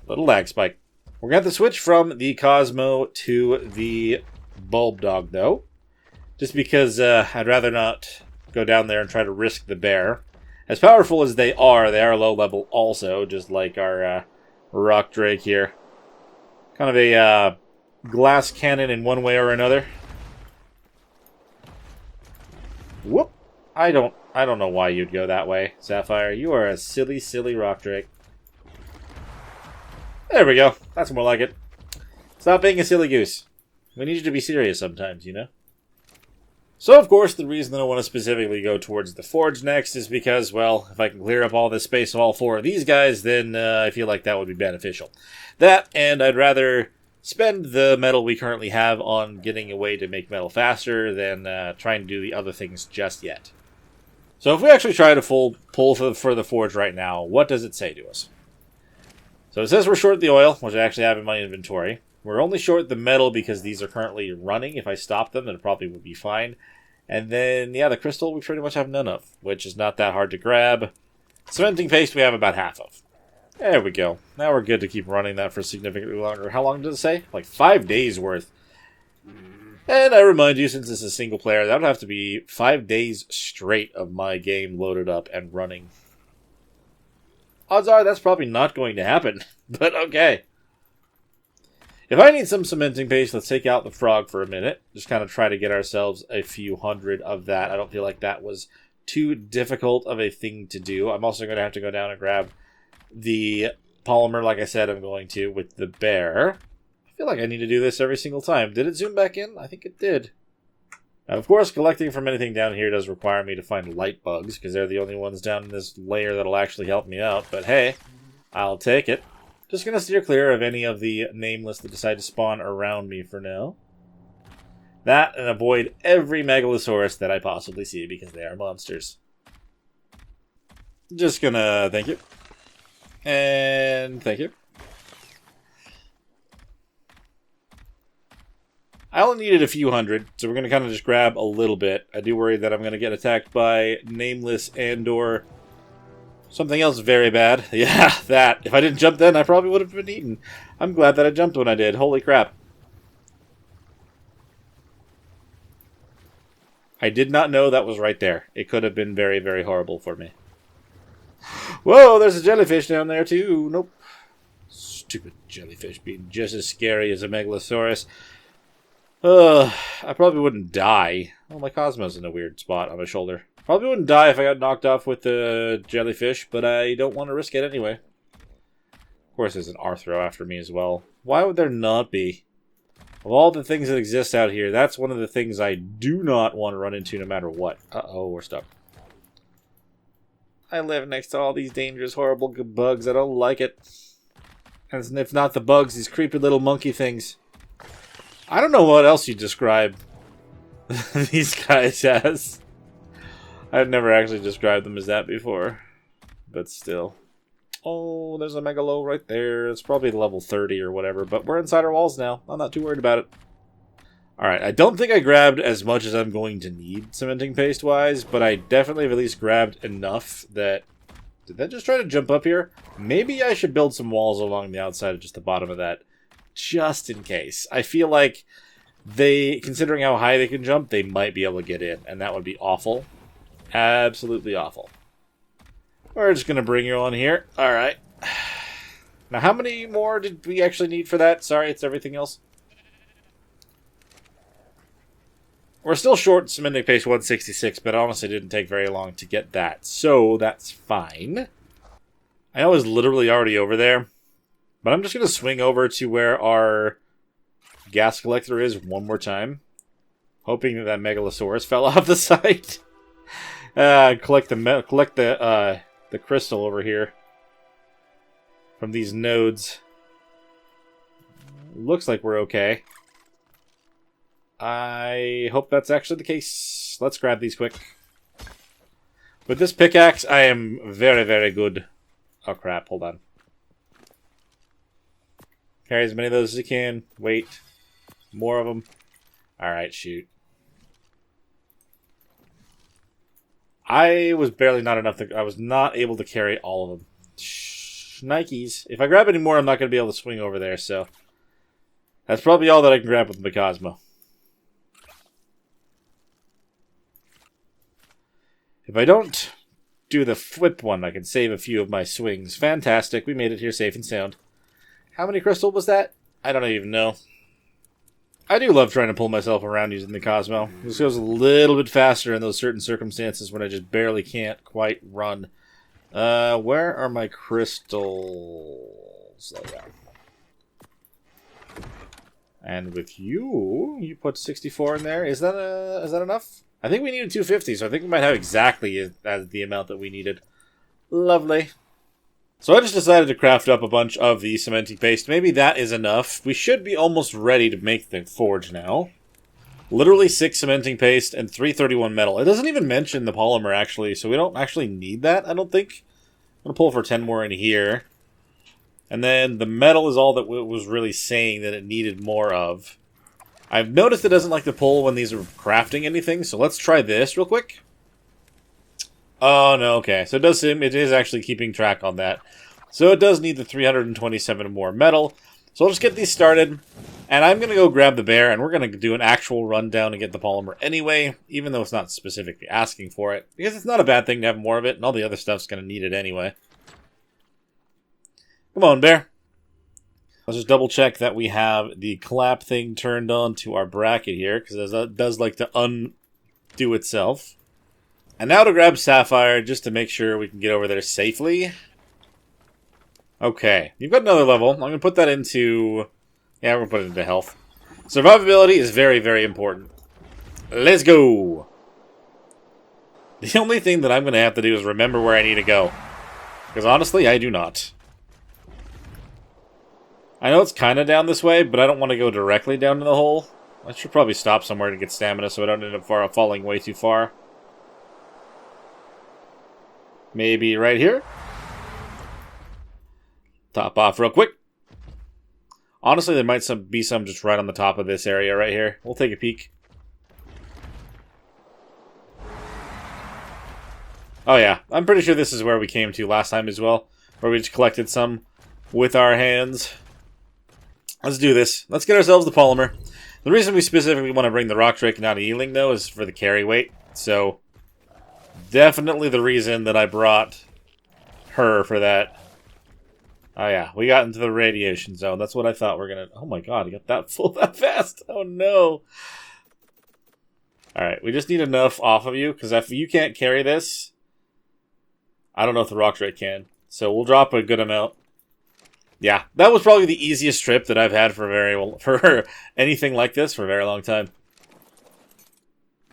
Little lag spike. We're going to have to switch from the Cosmo to the Bulb Dog, though. Just because I'd rather not go down there and try to risk the bear. As powerful as they are low level also. Just like our Rock Drake here. Kind of a glass cannon in one way or another. Whoop! I don't know why you'd go that way, Sapphire. You are a silly, silly rock drake. There we go. That's more like it. Stop being a silly goose. We need you to be serious sometimes, you know? So, of course, the reason that I want to specifically go towards the forge next is because, well, if I can clear up all this space of all four of these guys, then I feel like that would be beneficial. That, and I'd rather spend the metal we currently have on getting a way to make metal faster than trying to do the other things just yet. So if we actually try to pull for the forge right now, what does it say to us? So it says we're short the oil, which I actually have in my inventory. We're only short the metal because these are currently running. If I stop them, then it probably would be fine. And then, yeah, the crystal we pretty much have none of, which is not that hard to grab. Cementing paste we have about half of. There we go. Now we're good to keep running that for significantly longer. How long does it say? Like 5 days worth. And I remind you, since this is single player, that would have to be 5 days straight of my game loaded up and running. Odds are that's probably not going to happen, but okay. If I need some cementing paste, let's take out the frog for a minute. Just kind of try to get ourselves a few hundred of that. I don't feel like that was too difficult of a thing to do. I'm also going to have to go down and grab the polymer, like I said I'm going to, with the bear. I feel like I need to do this every single time. Did it zoom back in? I think it did. Now, of course, collecting from anything down here does require me to find light bugs, because they're the only ones down in this layer that'll actually help me out. But hey, I'll take it. Just going to steer clear of any of the nameless that decide to spawn around me for now. That, and avoid every Megalosaurus that I possibly see, because they are monsters. Just gonna thank you. And thank you. I only needed a few hundred, so we're going to kind of just grab a little bit. I do worry that I'm going to get attacked by nameless and/or something else very bad. Yeah, that. If I didn't jump then, I probably would have been eaten. I'm glad that I jumped when I did. Holy crap. I did not know that was right there. It could have been very, very horrible for me. Whoa, there's a jellyfish down there too. Nope. Stupid jellyfish being just as scary as a Megalosaurus. I probably wouldn't die. Oh, my Cosmo's in a weird spot on my shoulder. Probably wouldn't die if I got knocked off with the jellyfish, but I don't want to risk it anyway. Of course, there's an Arthro after me as well. Why would there not be? Of all the things that exist out here, that's one of the things I do not want to run into no matter what. Uh-oh, we're stuck. I live next to all these dangerous, horrible bugs. I don't like it. And if not the bugs, these creepy little monkey things. I don't know what else you describe these guys as. I've never actually described them as that before. But still. Oh, there's a Megalo right there. It's probably level 30 or whatever. But we're inside our walls now. I'm not too worried about it. Alright, I don't think I grabbed as much as I'm going to need cementing paste-wise. But I definitely have at least grabbed enough that... Did that just try to jump up here? Maybe I should build some walls along the outside of just the bottom of that. Just in case. I feel like they, considering how high they can jump, they might be able to get in. And that would be awful. Absolutely awful. We're just going to bring you on here. Alright. Now, how many more did we actually need for that? Sorry, it's everything else. We're still short cementing paste 166, but it honestly didn't take very long to get that. So, that's fine. I know I was literally already over there. But I'm just going to swing over to where our gas collector is one more time. Hoping that Megalosaurus fell off the side. Collect the crystal over here. From these nodes. Looks like we're okay. I hope that's actually the case. Let's grab these quick. With this pickaxe, I am very, very good. Oh crap, hold on. Carry as many of those as you can. Wait. More of them. Alright, shoot. I was barely not enough to... I was not able to carry all of them. Nikes. If I grab any more, I'm not going to be able to swing over there, so... That's probably all that I can grab with the Cosmo. If I don't do the flip one, I can save a few of my swings. Fantastic. We made it here safe and sound. How many crystal was that? I don't even know. I do love trying to pull myself around using the Cosmo. This goes a little bit faster in those certain circumstances when I just barely can't quite run. Where are my crystals? Slow down. And with you put 64 in there. Is that enough? I think we needed 250, so I think we might have exactly the amount that we needed. Lovely. So I just decided to craft up a bunch of the cementing paste. Maybe that is enough. We should be almost ready to make the forge now. Literally 6 cementing paste and 331 metal. It doesn't even mention the polymer, actually, so we don't actually need that, I don't think. I'm going to pull for 10 more in here. And then the metal is all that was really saying that it needed more of. I've noticed it doesn't like to pull when these are crafting anything, so let's try this real quick. Oh, no, okay. So it does seem it is actually keeping track on that. So it does need the 327 more metal. So I'll just get these started. And I'm going to go grab the bear, and we're going to do an actual rundown and get the polymer anyway, even though it's not specifically asking for it. Because it's not a bad thing to have more of it, and all the other stuff's going to need it anyway. Come on, bear. Let's just double check that we have the clap thing turned on to our bracket here, because that does like to undo itself. And now to grab Sapphire, just to make sure we can get over there safely. Okay, you've got another level. I'm going to put that into... Yeah, we're going to put it into health. Survivability is very, very important. Let's go! The only thing that I'm going to have to do is remember where I need to go. Because honestly, I do not. I know it's kind of down this way, but I don't want to go directly down to the hole. I should probably stop somewhere to get stamina so I don't end up falling way too far. Maybe right here? Top off real quick. Honestly, there might be some just right on the top of this area right here. We'll take a peek. Oh yeah, I'm pretty sure this is where we came to last time as well, where we just collected some with our hands. Let's do this. Let's get ourselves the polymer. The reason we specifically want to bring the rock drake not healing, though, is for the carry weight. So, definitely the reason that I brought her for that. Oh yeah, we got into the radiation zone. That's what I thought we're gonna... Oh my god, I got that full that fast! Oh no! Alright, we just need enough off of you, because if you can't carry this... I don't know if the rock drake can. So we'll drop a good amount. Yeah, that was probably the easiest trip that I've had for anything like this for a very long time.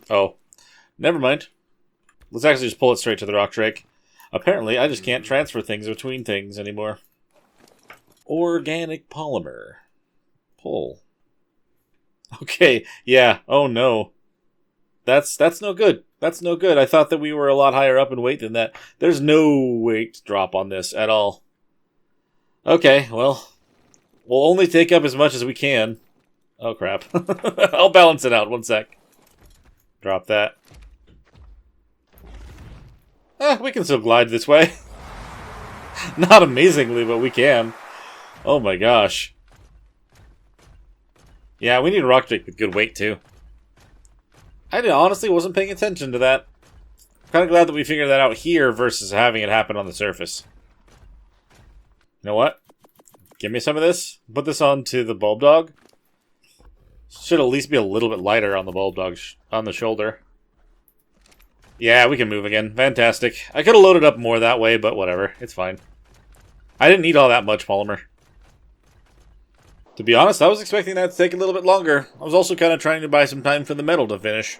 Oh, never mind. Let's actually just pull it straight to the rock drake. Apparently, I just can't transfer things between things anymore. Organic polymer. Pull. Okay, yeah. Oh no. That's no good. That's no good. I thought that we were a lot higher up in weight than that. There's no weight drop on this at all. Okay, well, we'll only take up as much as we can. Oh, crap. I'll balance it out. One sec. Drop that. We can still glide this way. Not amazingly, but we can. Oh my gosh. Yeah, we need a rock drake with good weight, too. I honestly wasn't paying attention to that. Kind of glad that we figured that out here versus having it happen on the surface. You know what? Give me some of this. Put this onto the bulb dog. Should at least be a little bit lighter on the bulb dog on the shoulder. Yeah, we can move again. Fantastic. I could have loaded up more that way, but whatever. It's fine. I didn't need all that much polymer. To be honest, I was expecting that to take a little bit longer. I was also kind of trying to buy some time for the metal to finish.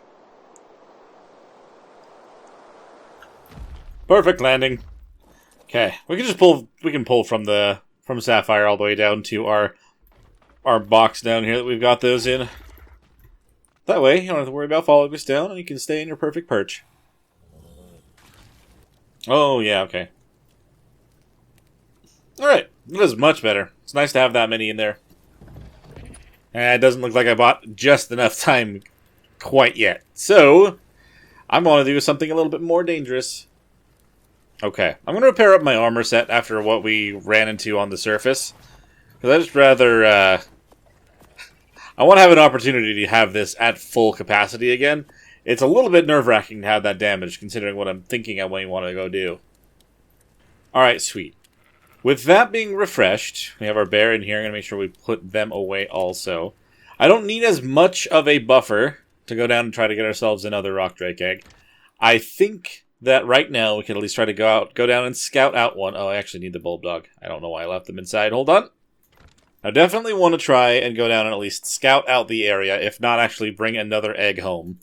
Perfect landing. Okay, we can just pull. We can pull from Sapphire all the way down to our box down here that we've got those in. That way, you don't have to worry about falling us down, and you can stay in your perfect perch. Oh yeah, okay. All right, that is much better. It's nice to have that many in there. And it doesn't look like I bought just enough time quite yet. So, I'm going to do something a little bit more dangerous. Okay, I'm going to repair up my armor set after what we ran into on the surface. Because I just rather, I want to have an opportunity to have this at full capacity again. It's a little bit nerve-wracking to have that damage, considering what I'm thinking I might want to go do. Alright, sweet. With that being refreshed, we have our bear in here. I'm going to make sure we put them away also. I don't need as much of a buffer to go down and try to get ourselves another rock drake egg. I think that right now we can at least try to go down and scout out one. Oh, I actually need the bulb dog. I don't know why I left them inside. Hold on. I definitely want to try and go down and at least scout out the area, if not actually bring another egg home.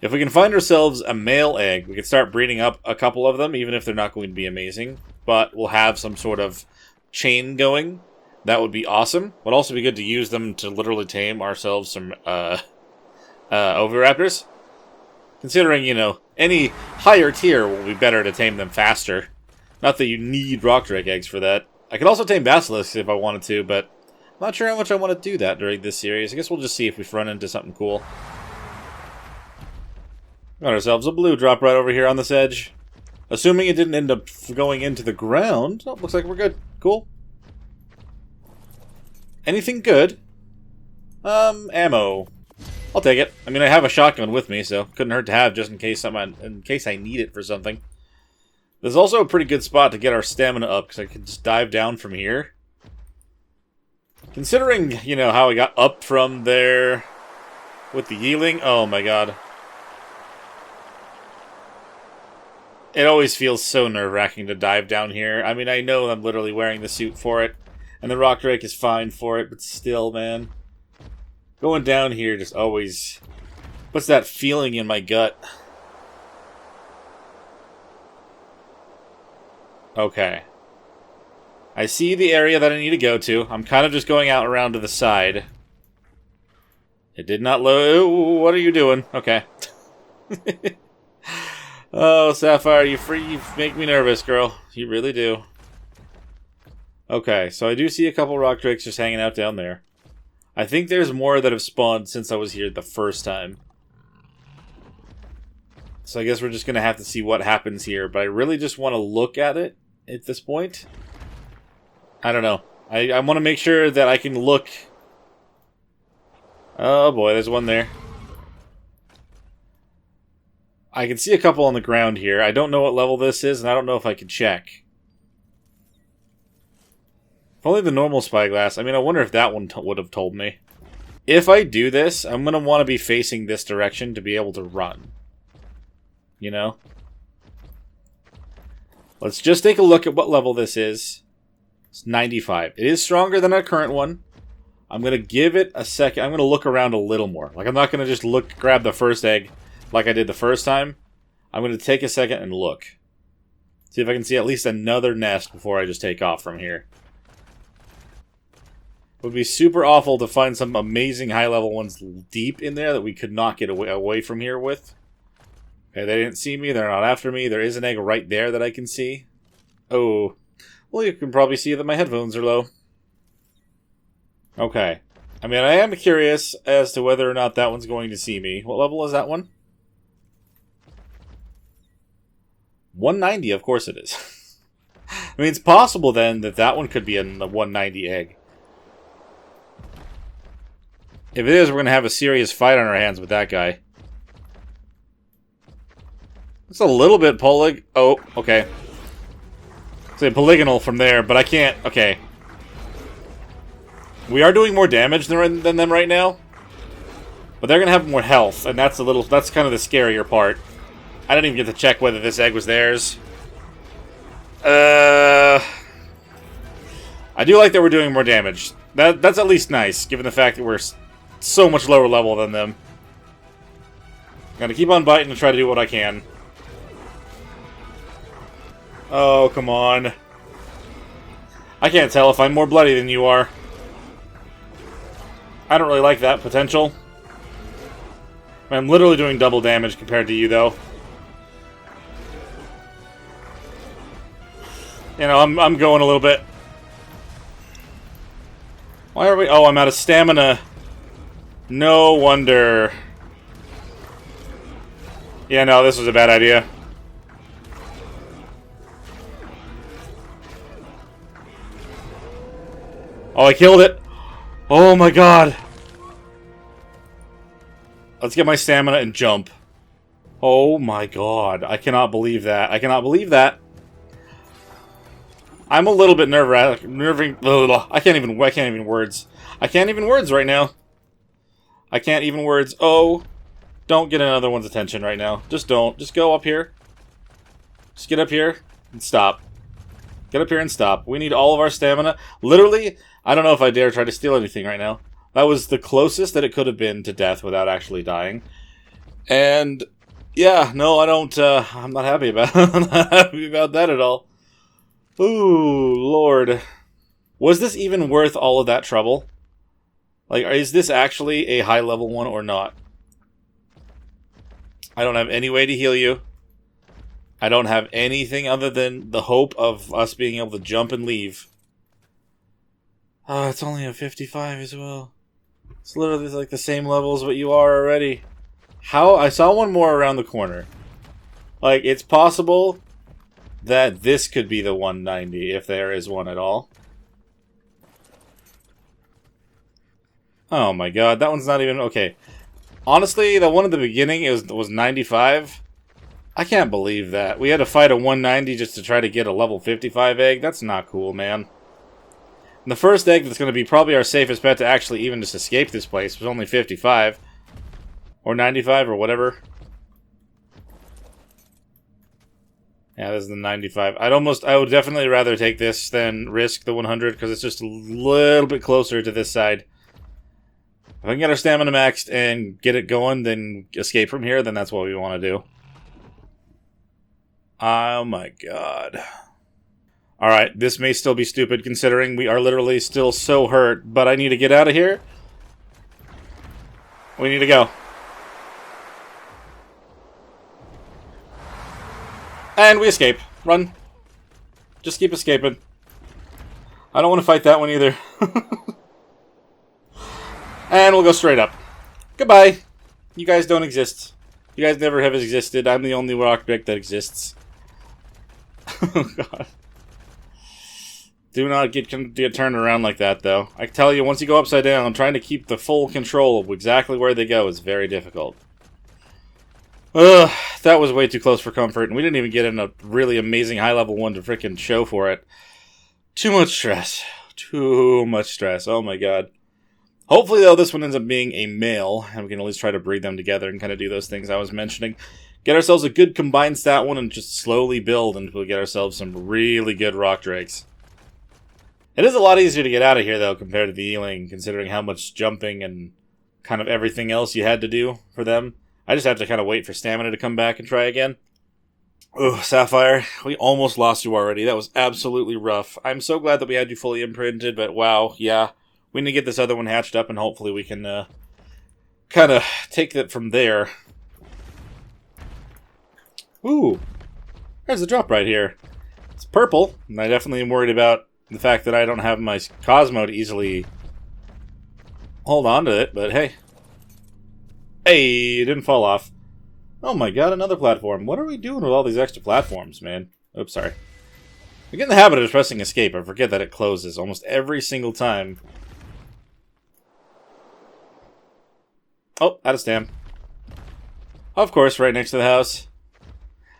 If we can find ourselves a male egg, we can start breeding up a couple of them, even if they're not going to be amazing. But we'll have some sort of chain going. That would be awesome. Would also be good to use them to literally tame ourselves some oviraptors. Considering, you know, any higher tier will be better to tame them faster. Not that you need rock drake eggs for that. I could also tame basilisks if I wanted to, but I'm not sure how much I want to do that during this series. I guess we'll just see if we run into something cool. Got ourselves a blue drop right over here on this edge. Assuming it didn't end up going into the ground. Oh, looks like we're good. Cool. Anything good? Ammo. I'll take it. I mean, I have a shotgun with me, so couldn't hurt to have just in case I need it for something. There's also a pretty good spot to get our stamina up, because I can just dive down from here. Considering, you know, how I got up from there with the Yeeling, oh my god. It always feels so nerve-wracking to dive down here. I mean, I know I'm literally wearing the suit for it, and the Rock Drake is fine for it, but still, man. Going down here just always puts that feeling in my gut. Okay. I see the area that I need to go to. I'm kind of just going out around to the side. It did not load. What are you doing? Okay. Oh, Sapphire, you make me nervous, girl. You really do. Okay, so I do see a couple rock drakes just hanging out down there. I think there's more that have spawned since I was here the first time. So I guess we're just going to have to see what happens here. But I really just want to look at it at this point. I don't know. I want to make sure that I can look. Oh boy, there's one there. I can see a couple on the ground here. I don't know what level this is, and I don't know if I can check. If only the normal spyglass. I mean, I wonder if that one would have told me. If I do this, I'm going to want to be facing this direction to be able to run. You know? Let's just take a look at what level this is. It's 95. It is stronger than our current one. I'm going to give it a second. I'm going to look around a little more. Like, I'm not going to just grab the first egg like I did the first time. I'm going to take a second and look. See if I can see at least another nest before I just take off from here. It would be super awful to find some amazing high-level ones deep in there that we could not get away from here with. Okay, they didn't see me. They're not after me. There is an egg right there that I can see. Oh. Well, you can probably see that my headphones are low. Okay. I mean, I am curious as to whether or not that one's going to see me. What level is that one? 190, of course it is. I mean, it's possible then that that one could be in the 190 egg. If it is, we're going to have a serious fight on our hands with that guy. It's a little bit Oh, okay. Say polygonal from there, but I can't. Okay. We are doing more damage than them right now. But they're going to have more health, and that's kind of the scarier part. I didn't even get to check whether this egg was theirs. I do like that we're doing more damage. That's at least nice, given the fact that we're so much lower level than them. Gotta keep on biting and try to do what I can. Oh, come on. I can't tell if I'm more bloody than you are. I don't really like that potential. I'm literally doing double damage compared to you, though. You know, I'm going a little bit. Why are we... Oh, I'm out of stamina. No wonder. Yeah, no, this was a bad idea. Oh, I killed it. Oh my god. Let's get my stamina and jump. Oh my god. I cannot believe that. I cannot believe that. I'm a little bit nerving. I can't even words. I can't even words right now. I can't even words. Oh, don't get another one's attention right now. Just don't. Just go up here. Just get up here and stop. Get up here and stop. We need all of our stamina. Literally, I don't know if I dare try to steal anything right now. That was the closest that it could have been to death without actually dying. And yeah, no, I don't. I'm not happy about. I'm not happy about that at all. Ooh, Lord. Was this even worth all of that trouble? Like, is this actually a high-level one or not? I don't have any way to heal you. I don't have anything other than the hope of us being able to jump and leave. Oh, it's only a 55 as well. It's literally like the same level as what you are already. How? I saw one more around the corner. Like, it's possible that this could be the 190, if there is one at all. Oh my god, that one's not even... Okay. Honestly, the one at the beginning was 95. I can't believe that. We had to fight a 190 just to try to get a level 55 egg? That's not cool, man. And the first egg that's going to be probably our safest bet to actually even just escape this place was only 55. Or 95 or whatever. Yeah, this is the 95. I would definitely rather take this than risk the 100 because it's just a little bit closer to this side. If I can get our stamina maxed and get it going, then escape from here, then that's what we want to do. Oh my god. Alright, this may still be stupid considering we are literally still so hurt, but I need to get out of here. We need to go. And we escape. Run. Just keep escaping. I don't want to fight that one either. And we'll go straight up. Goodbye. You guys don't exist. You guys never have existed. I'm the only rock brick that exists. Oh, God. Do not get turned around like that, though. I tell you, once you go upside down, trying to keep the full control of exactly where they go is very difficult. Ugh, that was way too close for comfort, and we didn't even get in a really amazing high-level one to frickin' show for it. Too much stress. Too much stress. Oh my god. Hopefully, though, this one ends up being a male, and we can at least try to breed them together and kind of do those things I was mentioning. Get ourselves a good combined stat one and just slowly build until we get ourselves some really good rock drakes. It is a lot easier to get out of here, though, compared to the Ealing, considering how much jumping and kind of everything else you had to do for them. I just have to kind of wait for stamina to come back and try again. Ugh, Sapphire, we almost lost you already. That was absolutely rough. I'm so glad that we had you fully imprinted, but wow, yeah. We need to get this other one hatched up, and hopefully we can kind of take it from there. Ooh, there's a drop right here. It's purple, and I definitely am worried about the fact that I don't have my Cosmo to easily hold on to it, but hey. Hey, it didn't fall off. Oh my god, another platform. What are we doing with all these extra platforms, man? Oops, sorry. I get in the habit of pressing escape. I forget that it closes almost every single time. Oh, out of stam. Of course, right next to the house.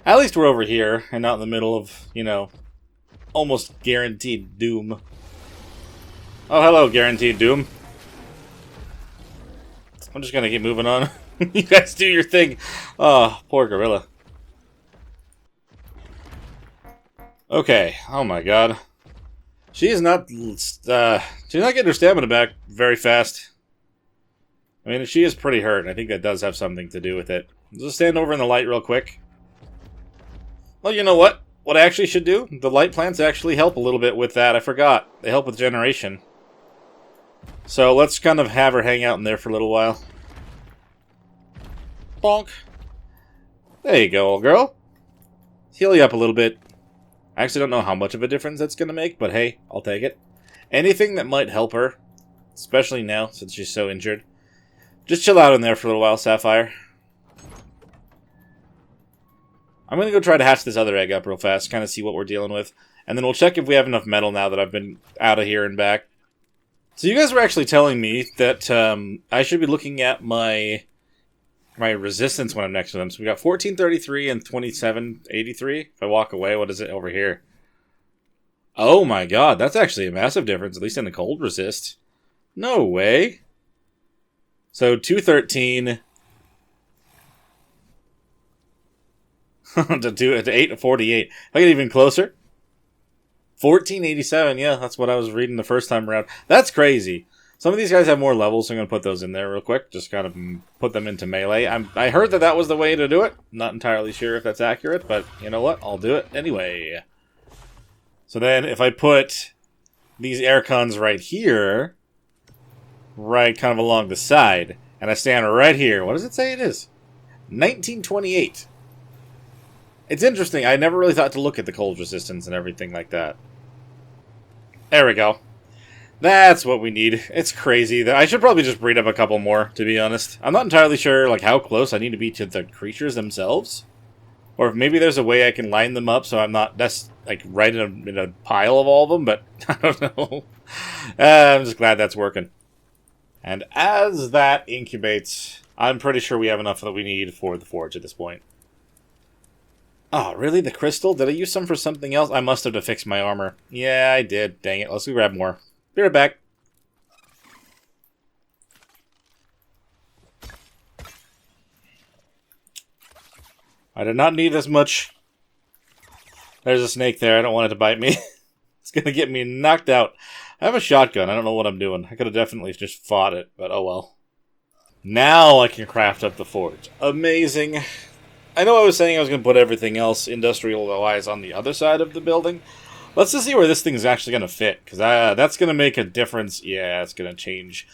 At least we're over here, and not in the middle of, you know, almost guaranteed doom. Oh, hello, guaranteed doom. I'm just gonna keep moving on. You guys do your thing. Oh, poor gorilla. Okay. Oh my god. She is not. She's not getting her stamina back very fast. I mean, she is pretty hurt. I think that does have something to do with it. Just stand over in the light real quick. Well, you know what? What I actually should do? The light plants actually help a little bit with that. I forgot. They help with generation. So let's kind of have her hang out in there for a little while. Bonk. There you go, old girl. Heal you up a little bit. I actually don't know how much of a difference that's going to make, but hey, I'll take it. Anything that might help her, especially now since she's so injured. Just chill out in there for a little while, Sapphire. I'm going to go try to hatch this other egg up real fast, kind of see what we're dealing with. And then we'll check if we have enough metal now that I've been out of here and back. So you guys were actually telling me that I should be looking at my resistance when I'm next to them. So we got 1433 and 2783. If I walk away, what is it over here? Oh my god, that's actually a massive difference, at least in the cold resist. No way. So 213 to 848. If I get even closer. 1487, yeah, that's what I was reading the first time around. That's crazy. Some of these guys have more levels, so I'm going to put those in there real quick. Just kind of put them into melee. I heard that that was the way to do it. Not entirely sure if that's accurate, but you know what? I'll do it anyway. So then if I put these aircons right here, right kind of along the side, and I stand right here, what does it say it is? 1928. It's interesting. I never really thought to look at the cold resistance and everything like that. There we go. That's what we need. It's crazy. I should probably just breed up a couple more, to be honest. I'm not entirely sure like how close I need to be to the creatures themselves. Or if maybe there's a way I can line them up so I'm not just like right in a pile of all of them, but I don't know. I'm just glad that's working. And as that incubates, I'm pretty sure we have enough that we need for the forge at this point. Oh, really? The crystal? Did I use some for something else? I must have to fix my armor. Yeah, I did. Dang it. Let's go grab more. Be right back. I did not need as much. There's a snake there. I don't want it to bite me. It's going to get me knocked out. I have a shotgun. I don't know what I'm doing. I could have definitely just fought it, but oh well. Now I can craft up the forge. Amazing. I know I was saying I was going to put everything else industrial-wise on the other side of the building. Let's just see where this thing's actually going to fit, because that's going to make a difference. Yeah, it's going to change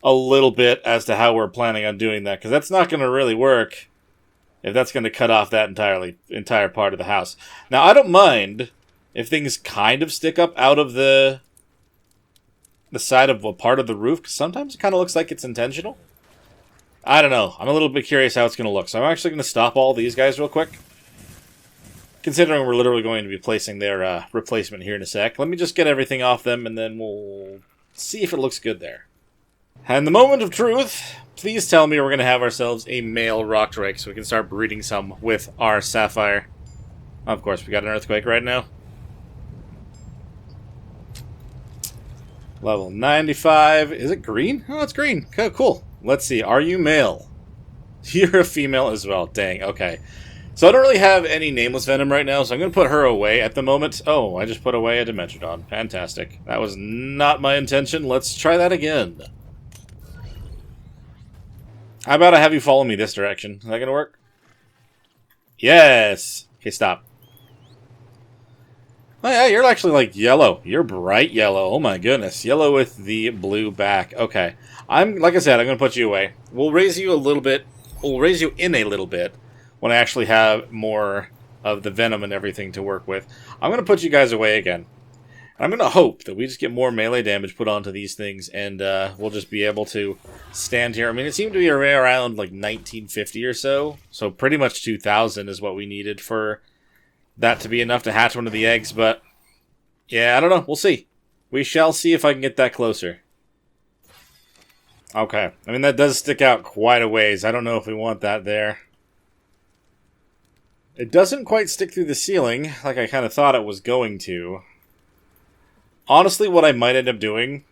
a little bit as to how we're planning on doing that, because that's not going to really work if that's going to cut off that entire part of the house. Now, I don't mind if things kind of stick up out of the side of a part of the roof, because sometimes it kind of looks like it's intentional. I don't know. I'm a little bit curious how it's going to look, so I'm actually going to stop all these guys real quick. Considering we're literally going to be placing their replacement here in a sec. Let me just get everything off them, and then we'll see if it looks good there. And the moment of truth, please tell me we're going to have ourselves a male rock drake, so we can start breeding some with our sapphire. Of course, we got an earthquake right now. Level 95. Is it green? Oh, it's green. Okay, cool. Let's see. Are you male? You're a female as well. Dang, okay. So I don't really have any nameless venom right now, so I'm going to put her away at the moment. Oh, I just put away a Dimetrodon. Fantastic. That was not my intention. Let's try that again. How about I have you follow me this direction? Is that going to work? Yes! Okay, stop. Oh yeah, you're actually like yellow. You're bright yellow. Oh my goodness. Yellow with the blue back. Okay. Like I said, I'm going to put you away. We'll raise you a little bit. We'll raise you in a little bit when I actually have more of the venom and everything to work with. I'm going to put you guys away again. I'm going to hope that we just get more melee damage put onto these things, and we'll just be able to stand here. I mean, it seemed to be around like 1950 or so, so pretty much 2000 is what we needed for that to be enough to hatch one of the eggs, but yeah, I don't know. We'll see. We shall see if I can get that closer. Okay. I mean, that does stick out quite a ways. I don't know if we want that there. It doesn't quite stick through the ceiling like I kind of thought it was going to. Honestly, what I might end up doing,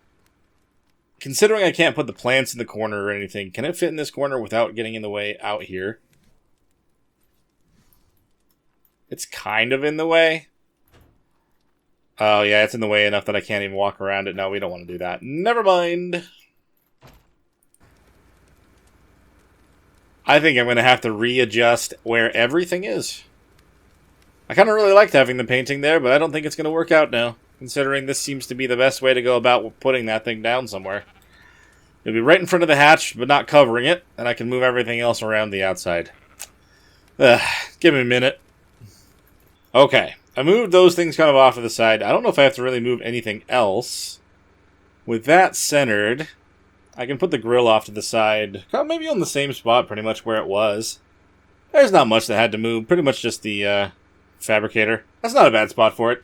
considering I can't put the plants in the corner or anything, can it fit in this corner without getting in the way out here? It's kind of in the way. Oh, yeah, it's in the way enough that I can't even walk around it. No, we don't want to do that. Never mind. I think I'm going to have to readjust where everything is. I kind of really liked having the painting there, but I don't think it's going to work out now, considering this seems to be the best way to go about putting that thing down somewhere. It'll be right in front of the hatch, but not covering it, and I can move everything else around the outside. Give me a minute. Okay, I moved those things kind of off to the side. I don't know if I have to really move anything else. With that centered, I can put the grill off to the side. Maybe on the same spot, pretty much where it was. There's not much that had to move. Pretty much just the fabricator. That's not a bad spot for it.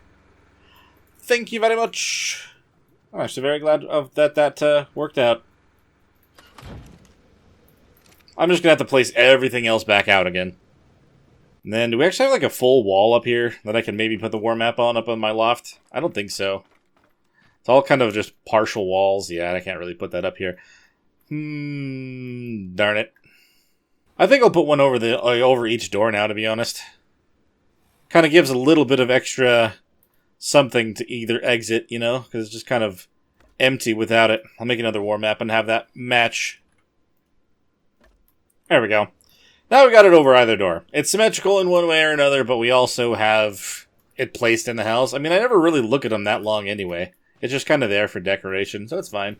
Thank you very much. I'm actually very glad of that worked out. I'm just going to have to place everything else back out again. And then, do we actually have like a full wall up here that I can maybe put the war map on up on my loft? I don't think so. It's all kind of just partial walls. Yeah, I can't really put that up here. Darn it. I think I'll put one over each door now, to be honest. Kind of gives a little bit of extra something to either exit, you know, because it's just kind of empty without it. I'll make another war map and have that match. There we go. Now we got it over either door. It's symmetrical in one way or another, but we also have it placed in the house. I mean, I never really look at them that long anyway. It's just kind of there for decoration, so it's fine.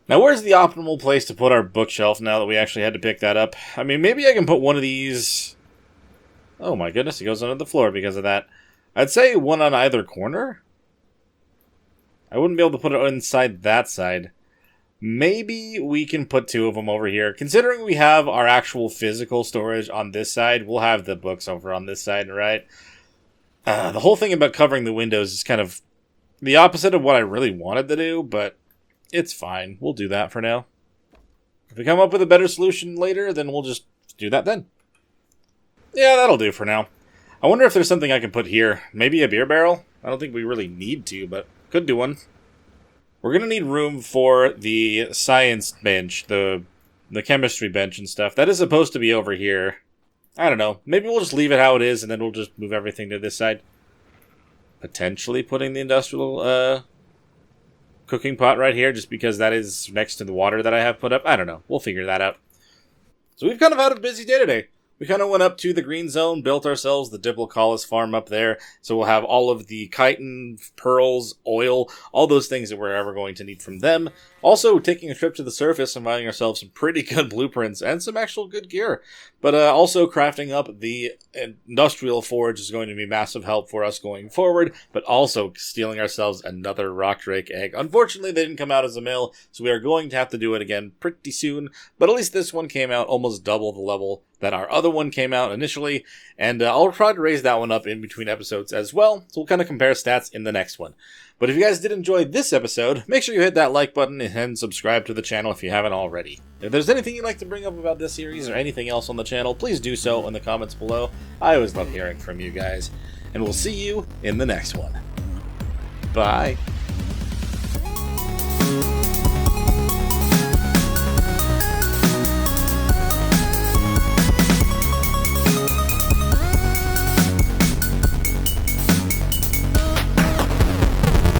Now, where's the optimal place to put our bookshelf now that we actually had to pick that up? I mean, maybe I can put one of these... Oh my goodness, it goes under the floor because of that. I'd say one on either corner. I wouldn't be able to put it inside that side. Maybe we can put two of them over here. Considering we have our actual physical storage on this side, we'll have the books over on this side, right? The whole thing about covering the windows is kind of the opposite of what I really wanted to do, but it's fine. We'll do that for now. If we come up with a better solution later, then we'll just do that then. Yeah, that'll do for now. I wonder if there's something I can put here. Maybe a beer barrel? I don't think we really need to, but could do one. We're going to need room for the science bench, the chemistry bench and stuff. That is supposed to be over here. I don't know. Maybe we'll just leave it how it is, and then we'll just move everything to this side. Potentially putting the industrial cooking pot right here, just because that is next to the water that I have put up. I don't know. We'll figure that out. So we've kind of had a busy day today. We kind of went up to the green zone, built ourselves the Diplocaulus farm up there, so we'll have all of the chitin, pearls, oil, all those things that we're ever going to need from them. Also, taking a trip to the surface and finding ourselves some pretty good blueprints and some actual good gear. But also crafting up the industrial forge is going to be massive help for us going forward, but also stealing ourselves another rock drake egg. Unfortunately, they didn't come out as a mill, so we are going to have to do it again pretty soon, but at least this one came out almost double the level that our other one came out initially, and I'll try to raise that one up in between episodes as well, so we'll kind of compare stats in the next one. But if you guys did enjoy this episode, make sure you hit that like button and subscribe to the channel if you haven't already. If there's anything you'd like to bring up about this series or anything else on the channel, please do so in the comments below. I always love hearing from you guys, and we'll see you in the next one. Bye!